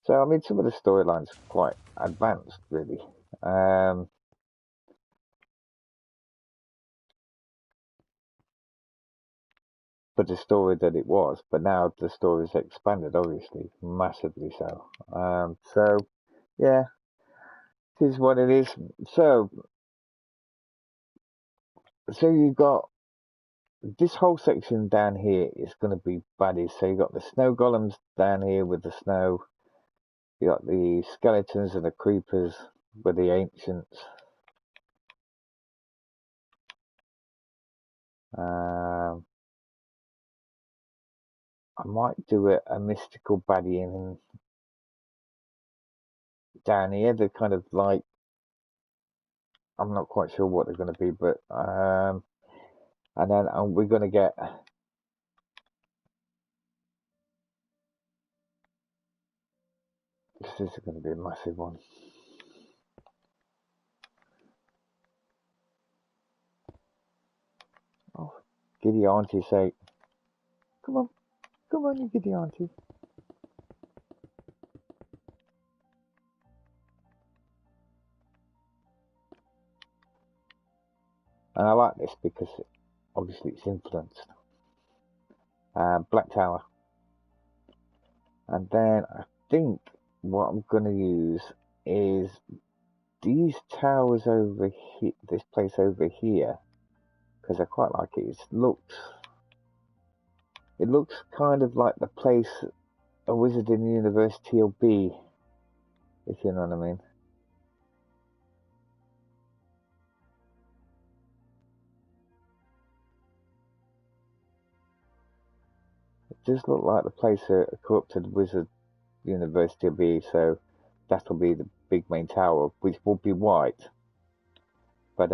So I mean, some of the storylines are quite advanced, really. For the story that it was, but now the story's expanded, obviously, massively so. So yeah, it is what it is. So you got this whole section down here is going to be baddies. So you got the snow golems down here with the snow. You got the skeletons and the creepers with the ancients. I might do a mystical baddie in down here. They're kind of like, I'm not quite sure what they're going to be, but and then we're going to get this is going to be a massive one. Oh, giddy auntie say, come on, you giddy auntie. And I like this because obviously it's influenced. Black Tower. And then I think what I'm going to use is these towers over here, this place over here, because I quite like it. It looks kind of like the place a wizard in university will be, if you know what I mean. It does look like the place a corrupted wizard university will be, so that'll be the big main tower, which will be white. But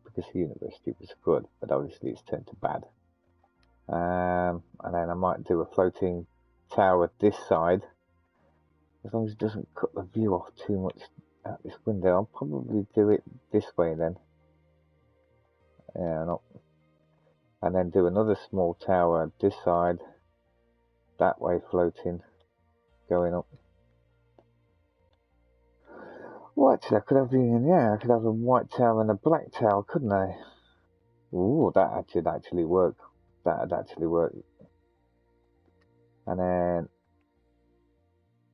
because the university was good, but obviously it's turned to bad. And then I might do a floating tower this side, as long as it doesn't cut the view off too much out this window. I'll probably do it this way then. Yeah, and then do another small tower this side, that way floating, going up. Well, actually, I could have I could have a white tower and a black tower, couldn't I? Ooh, that should actually work. That'd actually work. And then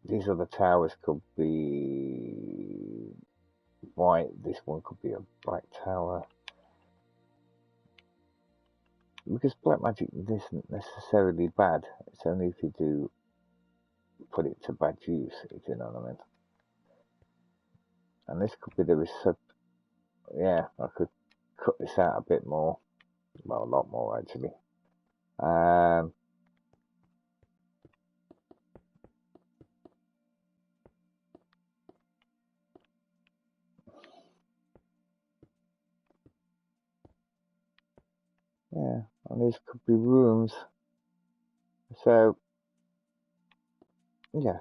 these other towers could be white. This one could be a black tower. Because black magic isn't necessarily bad. It's only if you do put it to bad use, if you know what I mean. And this could be the recip. Yeah, I could cut this out a bit more. Well, a lot more actually. Yeah, and these could be rooms. So, yeah,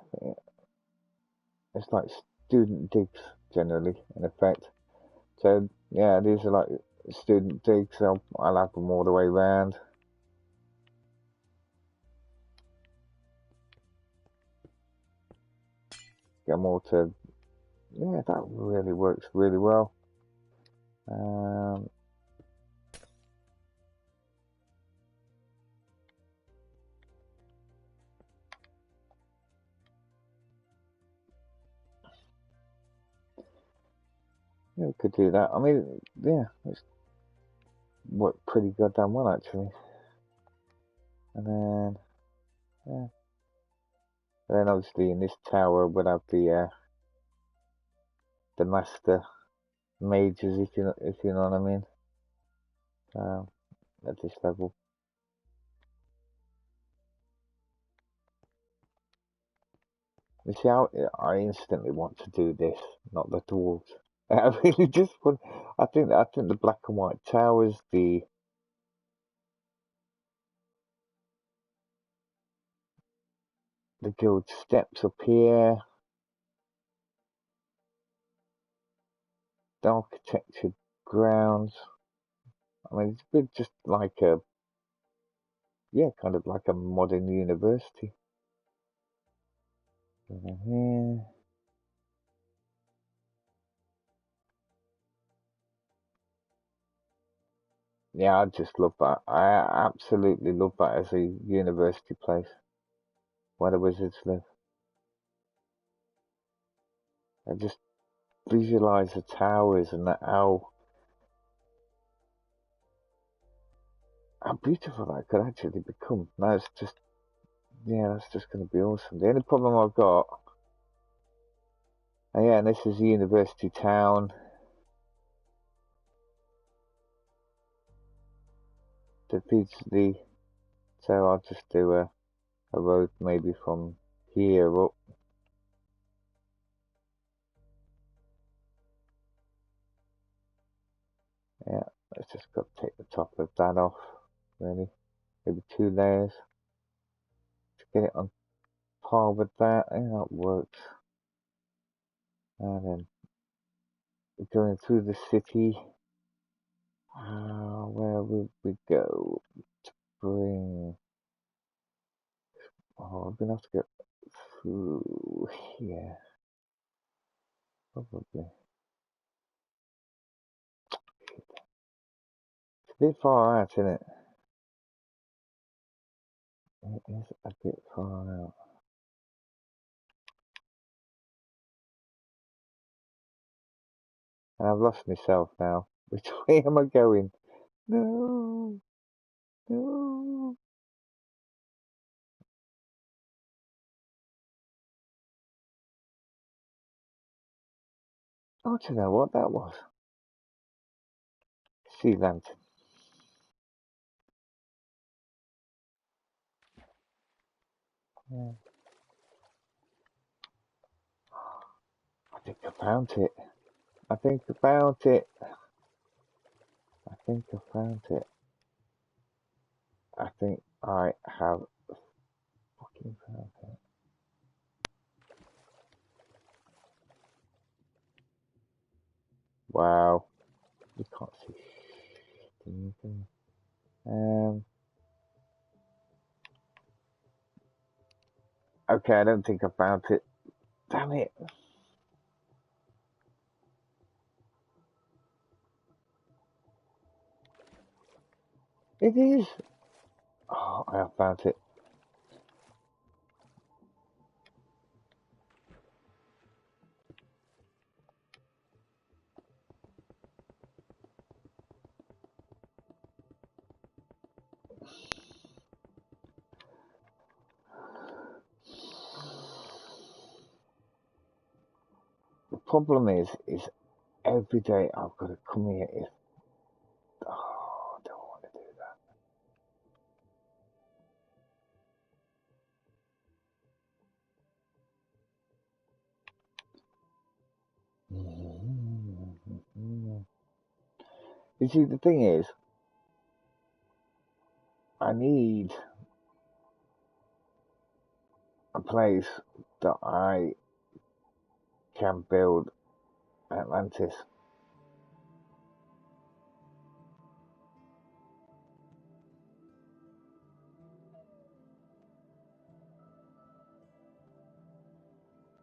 it's like student digs generally, in effect. So, yeah, these are like student digs. I'll have them all the way around. Get them all to, yeah, that really works really well. Yeah, we could do that. I mean, yeah, it's worked pretty goddamn well actually. And then, yeah, and then obviously in this tower we'll have the master mages, if you know what I mean. At this level. You see how I instantly want to do this, not the dwarves. I really just want. I think the black and white towers, the guild steps up here, the architectured grounds. I mean, it's a bit just like kind of like a modern university. Here. Yeah, I just love that. I absolutely love that as a university place where the wizards live. I just visualize the towers and how beautiful that could actually become. No, it's just, yeah, that's just going to be awesome. The only problem I've got, and this is the university town. That feeds so I'll just do a road maybe from here up. Yeah, let's just got to take the top of that off, really. Maybe 2 layers to get it on par with that. Yeah, that works. And then going through the city. Where would we go? Bring. Oh, I'm gonna have to go through here. Probably. It's a bit far out, isn't it? It is a bit far out. And I've lost myself now. Which way am I going? No, no. I want to know what that was. Sea lantern. Yeah. I think I found it. I think I found it. I think I found it. I think I have fucking found it. Wow. You can't see anything. Okay, I don't think I found it. Damn it. It is. Oh, I have found it. The problem is every day I've got to come here. Oh, I don't want to do that. You see, the thing is, I need a place that I can build Atlantis.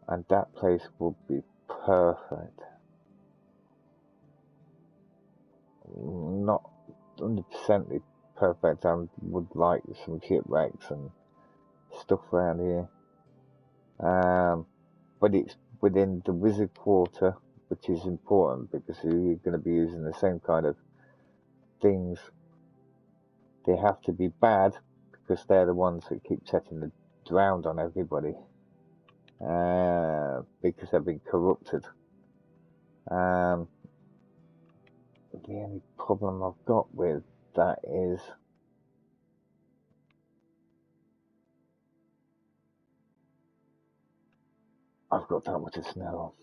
And that place would be perfect. Not 100% perfect. I would like some shipwrecks and stuff around here. But it's within the wizard quarter, which is important because you're going to be using the same kind of things. They have to be bad because they're the ones that keep setting the drown on everybody. Because they've been corrupted. The only problem I've got with that is I've got that much snow,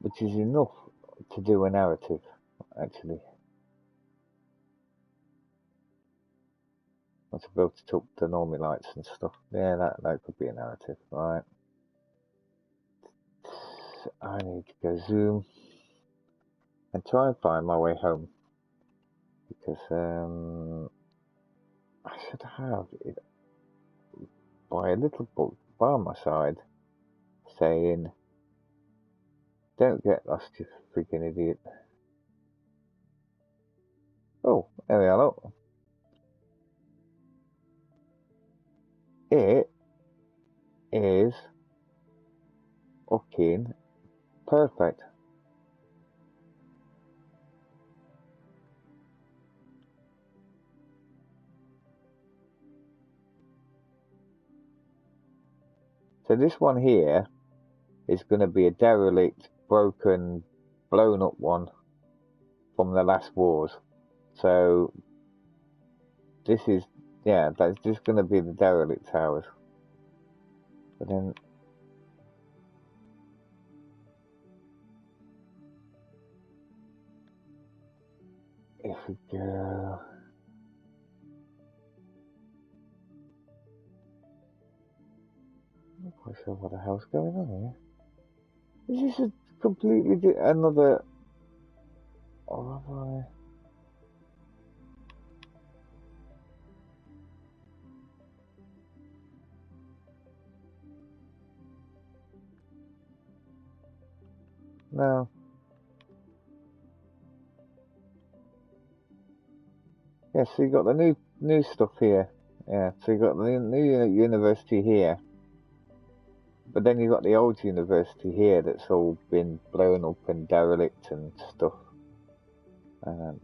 which is enough to do a narrative, actually. Not to be able to talk the normie lights and stuff. Yeah, that could be a narrative, right? I need to go zoom and try and find my way home because I should have it by a little book by my side saying, "Don't get lost, you freaking idiot." Oh, there we are. Look. It is fucking perfect. So this one here is going to be a derelict, broken, blown up one from the last wars. So this is, yeah, that's just going to be the derelict towers. But then if we go, I'm not quite sure what the hell's going on here. Is this a completely another? Oh, have I? No. Yeah, so you got the new stuff here. Yeah, so you got the new university here. But then you've got the old university here that's all been blown up and derelict and stuff. And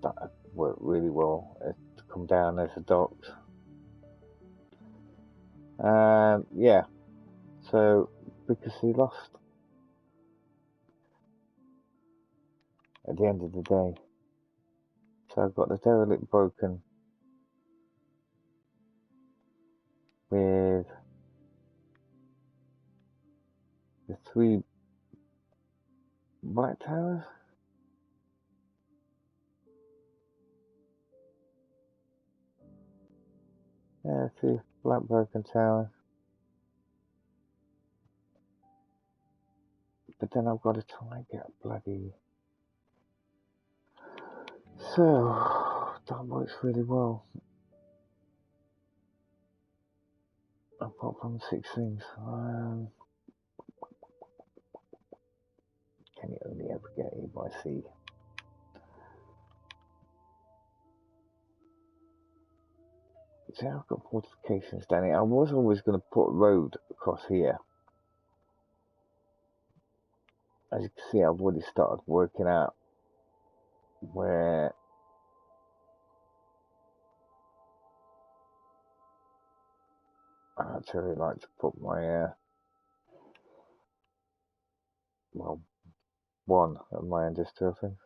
that worked really well to come down as a docks. Yeah, so because he lost at the end of the day. So I've got the derelict broken with the 3 black towers. Yeah, 3 black broken towers. But then I've got to try and get a bloody... So, that works really well. Apart from 6 things. Can you only ever get A by C? See, I've got fortifications down here. I was always going to put a road across here. As you can see, I've already started working out where I'd actually like to put my, well, one of my industrial things.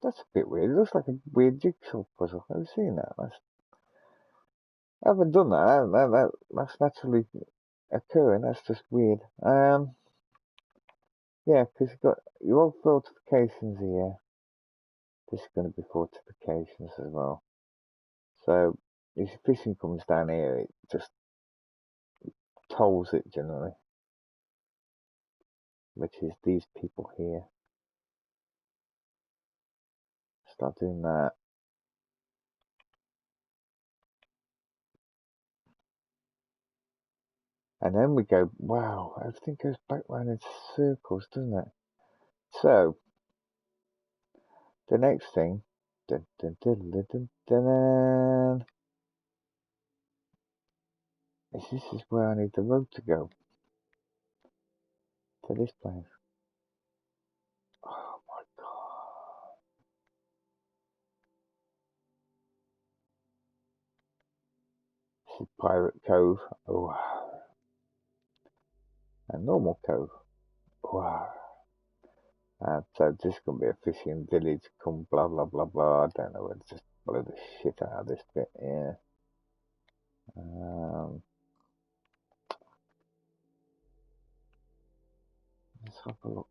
That's a bit weird. It looks like a weird jigsaw puzzle. Have you seen that? I haven't done that. That's naturally occurring. That's just weird. Yeah, because you've got your old fortifications here. This is going to be fortifications as well. So if fishing comes down here, it just tolls it generally, which is these people here. Start doing that. And then we go, wow, everything goes back round in circles, doesn't it? So, the next thing, dun, dun, dun, dun, dun, dun, dun, this is where I need the road to go. To this place. Oh my god. This is Pirate Cove. Oh. And Normal Cove. Wow. So this is going to be a fishing village, come blah blah blah blah. I don't know, it's just blow the shit out of this bit here. Let's have a look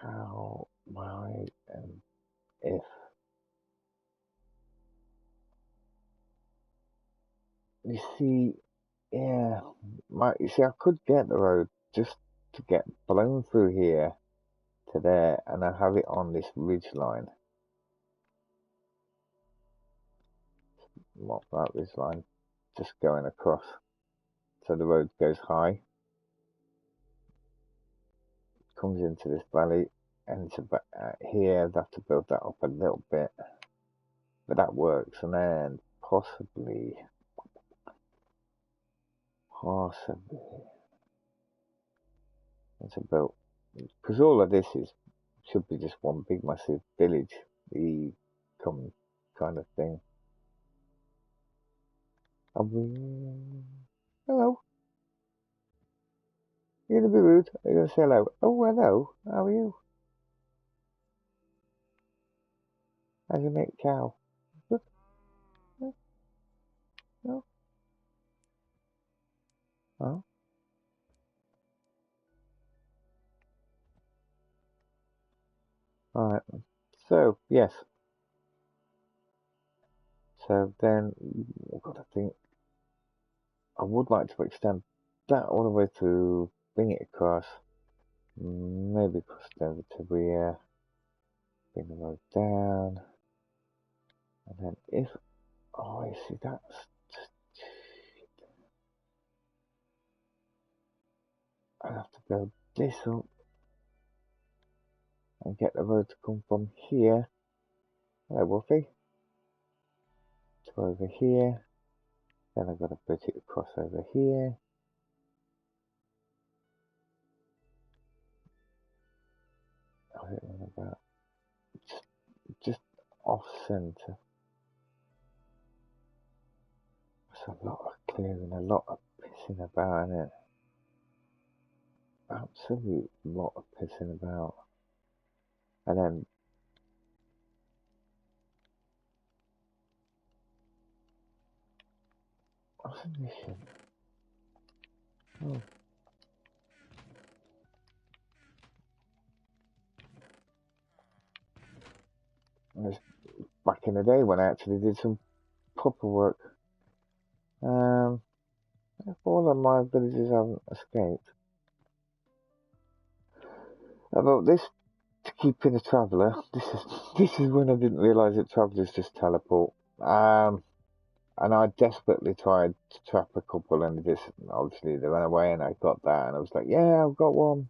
how, why, and if. You see, yeah, you see, I could get the road just to get blown through here to there, and I have it on this ridge line. Not that ridge line, just going across. So the road goes high, comes into this valley, and it's about here. I'd have to build that up a little bit, but that works. And then possibly, it's about, because all of this should be just one big massive village, the come kind of thing. Hello. You're gonna be rude. You're gonna say hello. Oh, hello. How are you? How's your mate cow? Good. No. Oh. All right. So yes. So then I've got to think. I would like to extend that all the way to bring it across. Maybe cross it over to here. Bring the road down. And then if, oh, I see, that's just, I have to build this up and get the road to come from here. Hello, Wolfie. To over here. Then I've got to put it across over here. off centre. It's a lot of clearing, a lot of pissing about in it. Absolute lot of pissing about. And then what's in this shit? Oh. Back in the day when I actually did some proper work. If all of my villagers haven't escaped. About this to keep in a traveller, this is when I didn't realise that travellers just teleport. And I desperately tried to trap a couple, and obviously they ran away, and I got that, and I was like, yeah, I've got one.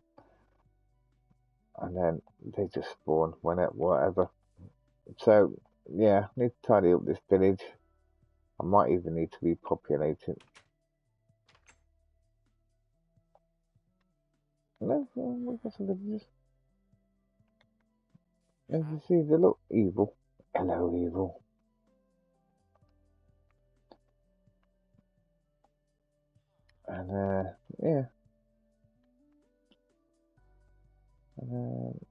And then they just spawn whatever. So yeah, I need to tidy up this village. I might even need to repopulate it. No, we've got some villagers. As you see, they look evil. Hello, evil. And yeah. And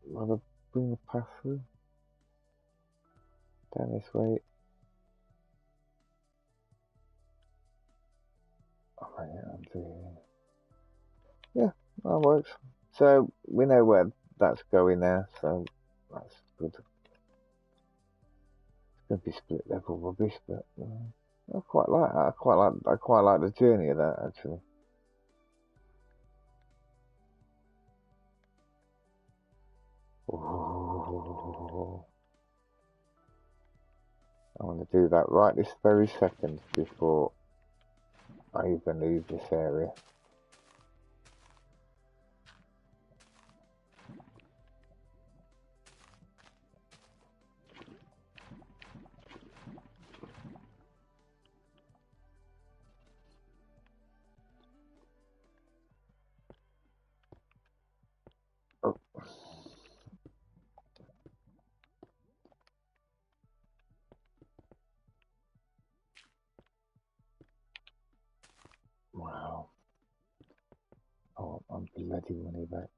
wanna bring the path through down this way. Oh yeah, I'm doing. Yeah, that works. So we know where that's going now, so that's good. It's gonna be split level rubbish, but I quite like that. I quite like the journey of that actually. Oh, I want to do that right this very second before I even leave this area. Oh. Wow. Oh, I'm bloody money back.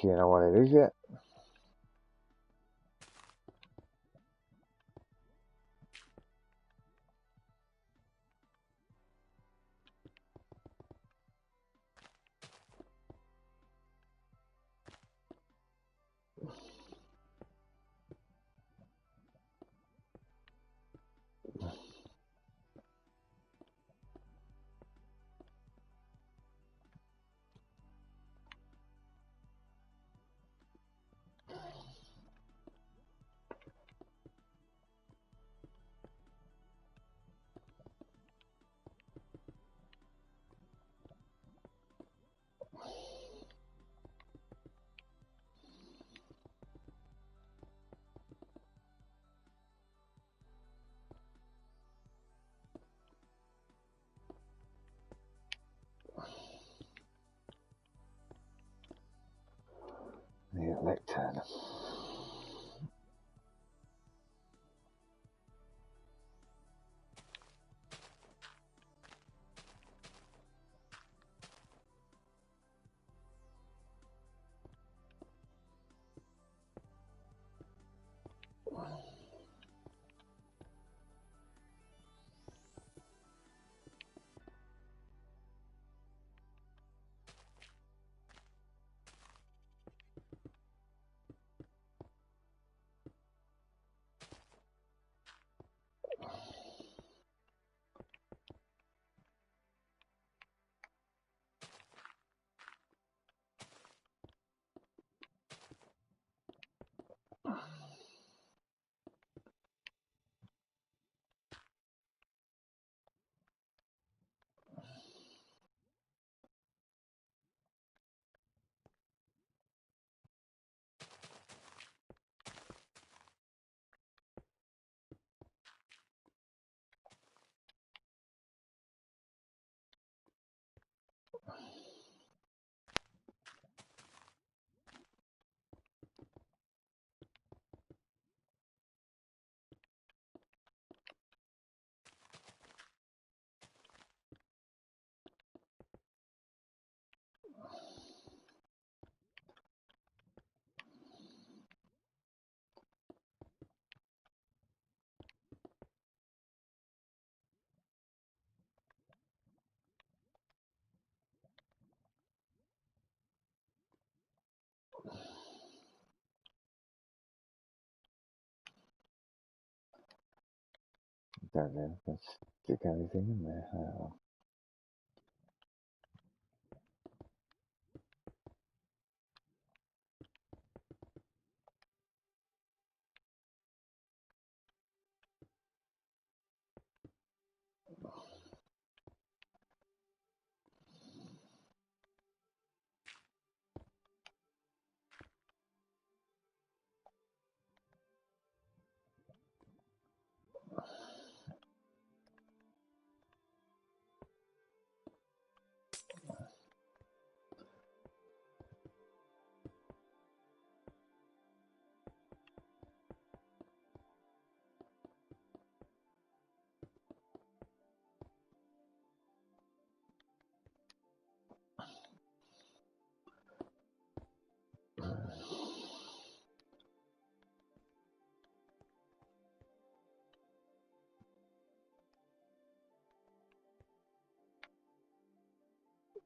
Do you know what it is yet? The lectern. Don't know. Let's stick anything in there. Oh.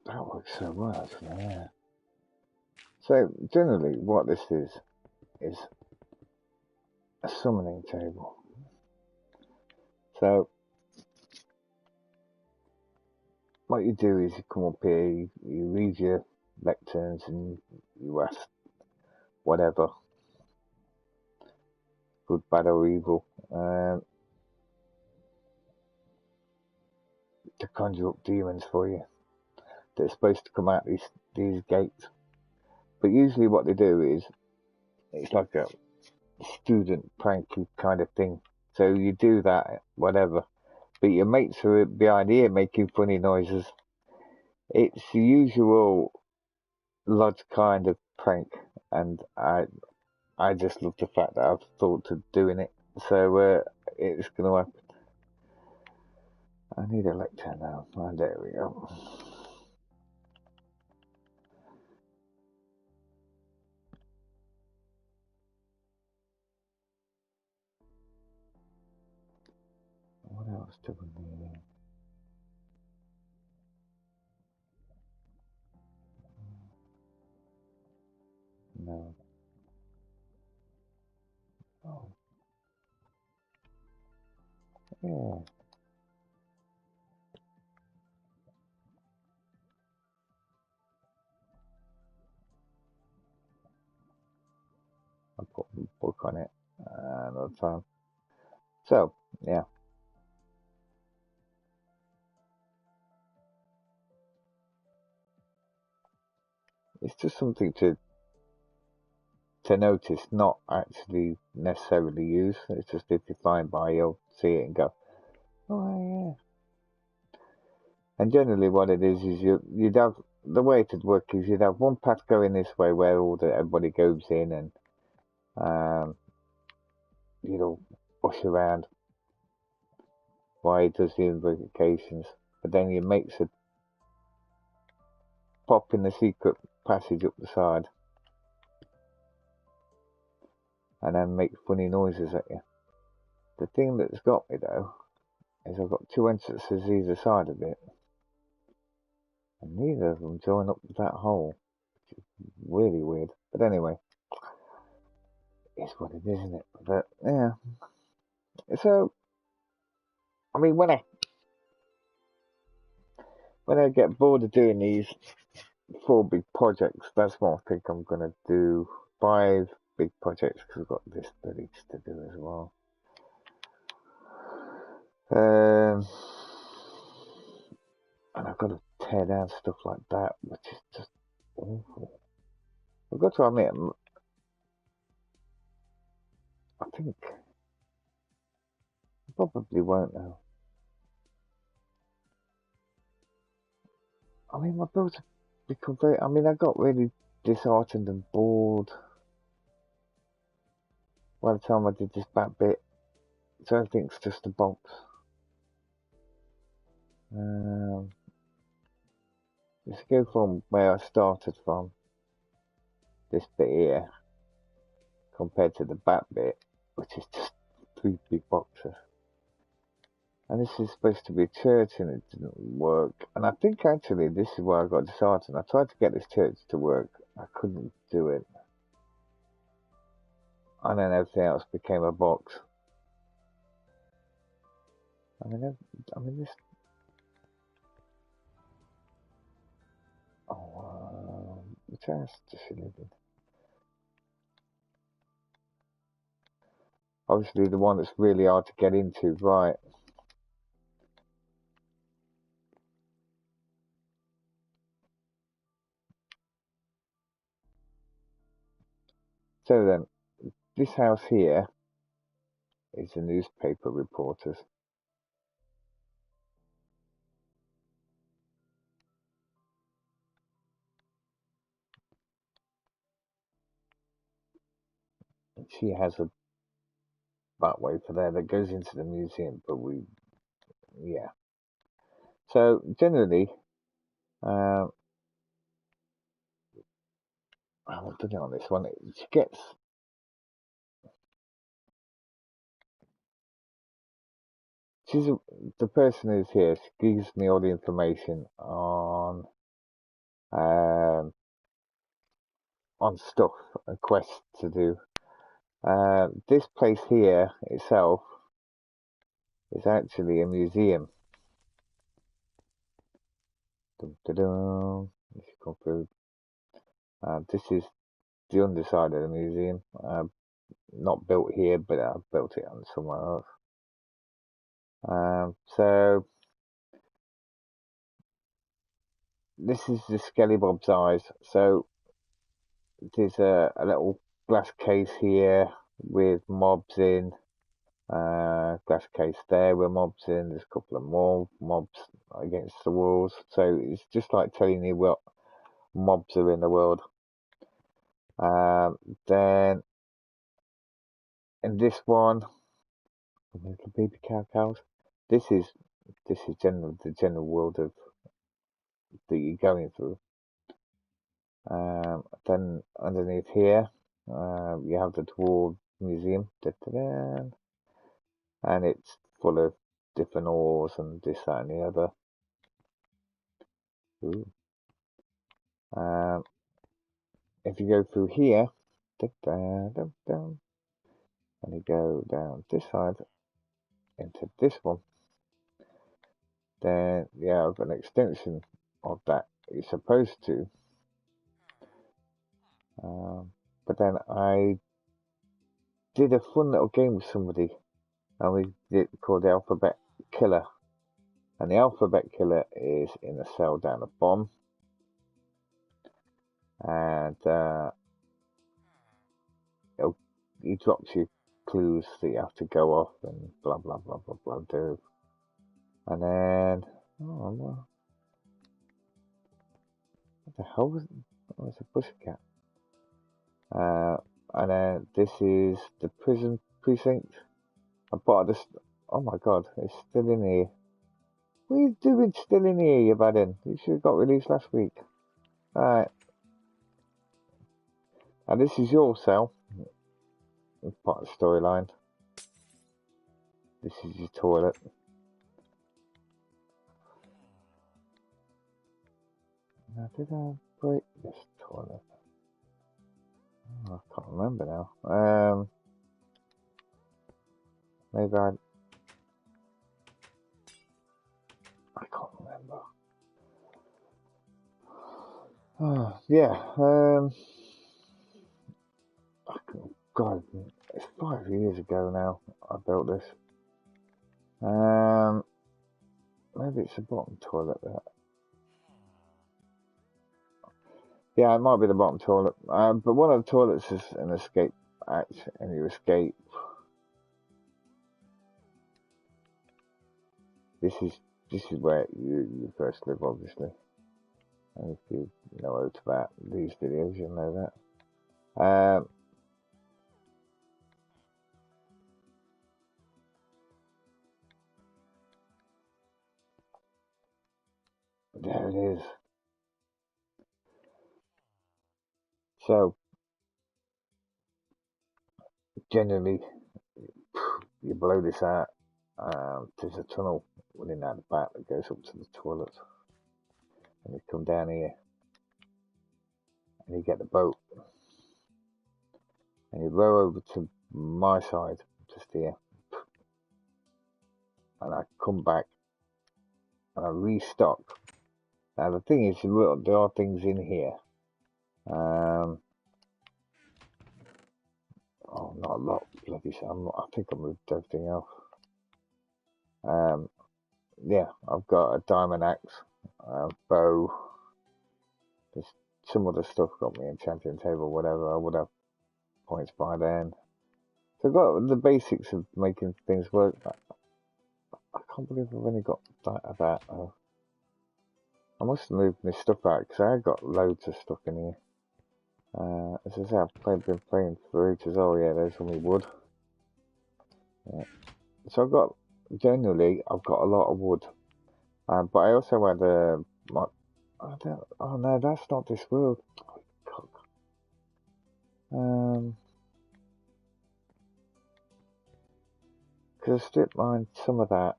That works so well, actually, yeah. So, generally, what this is a summoning table. So, what you do is you come up here, you read your lecterns, and you ask whatever, good, bad, or evil, to conjure up demons for you. They're supposed to come out these gates. But usually what they do is, it's like a student pranky kind of thing. So you do that, whatever. But your mates are behind here making funny noises. It's the usual lodge kind of prank, and I just love the fact that I've thought of doing it. So it's going to happen. I need a lectern now. Oh, there we go. What else do we need? No. Oh, yeah. I put a book on it another time. So, yeah. It's just something to notice, not actually necessarily use. It's just if you find by, you'll see it and go, oh yeah. And generally, what it is you'd have the way it'd work is you'd have one path going this way where everybody goes in, and you know, push around while he does the invocations. But then your mates would pop in the secret passage up the side and then make funny noises at you. The thing that's got me though is I've got two entrances either side of it, and neither of them join up with that hole. Which is really weird. But anyway, it's what it is, isn't it? But yeah. So I mean, when I get bored of doing these 4 big projects, that's what I think I'm gonna do. 5 big projects because I've got this village to do as well. And I've got to tear down stuff like that, which is just awful. I've got to admit, I think I probably won't now. I mean, my builds have become very. I mean, I got really disheartened and bored by the time I did this back bit. So everything's just a box. Let's go from where I started from, this bit here, compared to the back bit, which is just 3 big boxes. And this is supposed to be a church, and it didn't work. And I think actually this is where I got disheartened. I tried to get this church to work. I couldn't do it. And then everything else became a box. I'm in this. Oh, which house does she live in? Obviously, the one that's really hard to get into, right? So then, this house here is the newspaper reporters. And she has a back way for there that goes into the museum, but yeah. So generally, I haven't done it on this one. She gets. The person who's here. She gives me all the information um, on stuff and quests to do. This place here itself is actually a museum. Dun, dun, dun. This come through. This is the underside of the museum. Not built here, but I built it on somewhere else. So this is the Skelly Bob's eyes. So there's a little glass case here with mobs in. Glass case there with mobs in. There's a couple of more mobs against the walls. So it's just like telling you what mobs are in the world. Then in this one, little baby cows. This is the general world of that you're going through. Then underneath here, you have the Dwarf Museum. Da-da-da. And it's full of different ores and this, that, and the other. If you go through here, and you go down this side into this one, then you have an extension of that you're supposed to. But then I did a fun little game with somebody, and we did called the Alphabet Killer. And the Alphabet Killer is in a cell down the bottom, and he drops you clues that you have to go off and blah blah blah blah blah do. And then, what the hell was it? Oh, it's a pussycat. And then this is the prison precinct. I bought this. Oh my god, it's still in here. What are you doing still in here, you baddin? You should have got released last week. Alright. And this is your cell. It's part of the storyline. This is your toilet. Now, did I break this toilet? Oh, I can't remember now. Maybe I can't remember. Oh, yeah. God, it's 5 years ago now. I built this. Maybe it's the bottom toilet there. Yeah, it might be the bottom toilet. But one of the toilets is an escape hatch, and you escape. This is where you first live, obviously. And if you know about these videos, you'll know that. There it is. So, generally, you blow this out. There's a tunnel running out the back that goes up to the toilet. And you come down here. And you get the boat. And you row over to my side, just here. and I come back and I restock. Now the thing is, there are things in here. Oh, not a lot. Bloody hell! I think I moved everything else. Yeah, I've got a diamond axe, a bow. There's some other stuff got me enchanting table, whatever. I would have points by then. So I've got the basics of making things work. I can't believe I've only got that about. I must have moved my stuff out because I got loads of stuff in here. As I say, been playing for ages. Oh yeah, there's only wood. Yeah. So I've got a lot of wood. But I also had oh no, that's not this world. Because I strip mine some of that.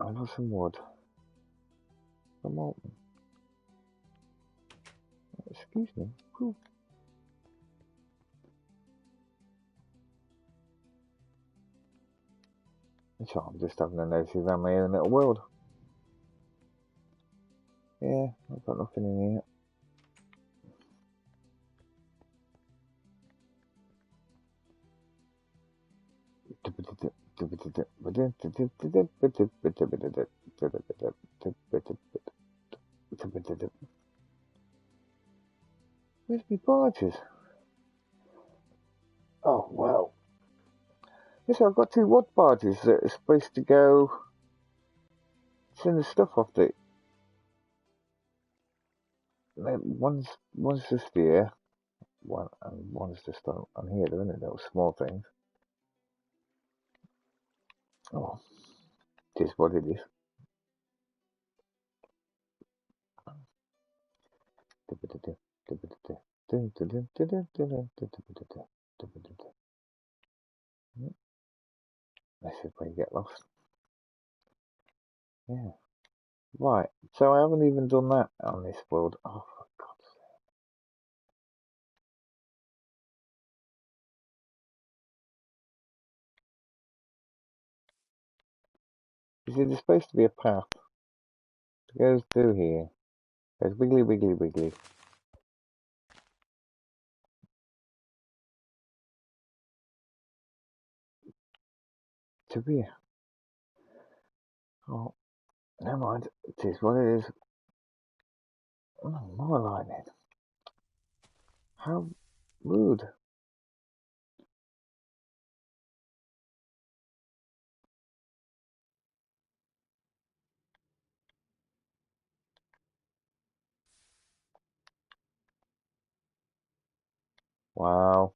I got some wood. Come on. Excuse me. Ooh. So I'm just having a nosy around my own little world. Yeah, I've got nothing in here. Where's my barges? Oh, wow. Yes, I've got 2 wood barges that are supposed to go send the stuff off the... One's just here, and one's just on here. They're only little small things. Oh, it is what it is. This is where you get lost. Yeah. Right. So I haven't even done that on this world. Oh, for God's sake. You see, there's supposed to be a path that goes through here. There's wiggly, wiggly, wiggly. To here. Oh, never mind. It is what it is. Oh, more lightning. How rude. Wow.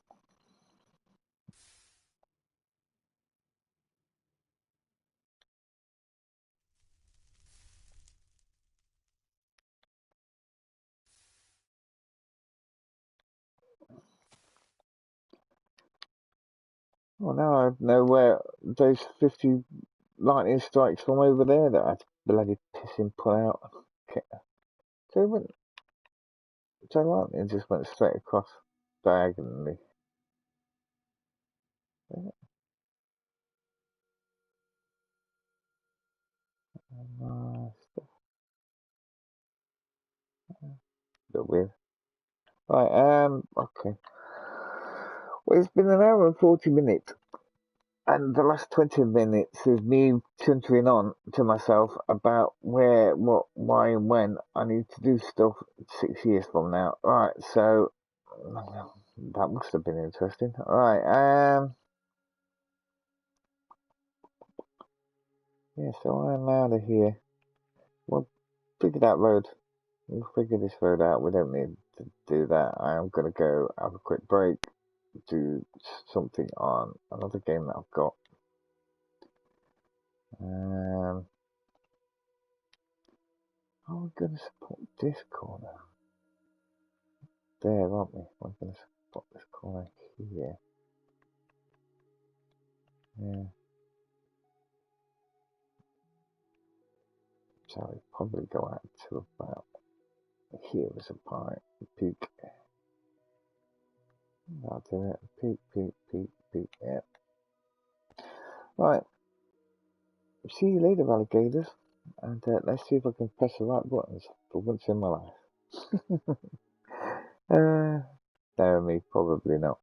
Well, now I know where those 50 lightning strikes from over there that I had to bloody piss and pull out. Okay. So it went, so lightning just went straight across diagonally. Nice. Bit weird. Right, okay. Well, it's been an hour and 40 minutes, and the last 20 minutes is me chuntering on to myself about where, what, why, and when I need to do stuff 6 years from now. Right, so that must have been interesting. Right, yeah, so I'm out of here. We'll figure that road. We'll figure this road out. We don't need to do that. I am going to go have a quick break, do something on another game that I've got. Oh, we're going to support this corner. There, aren't we? We're going to support this corner here. Yeah. So we probably go out to about here as a peak. I'll do it. Peak, peak, peak, peak. Yeah. Right. see you later, alligators. And let's see if I can press the right buttons for once in my life. Dare me, probably not.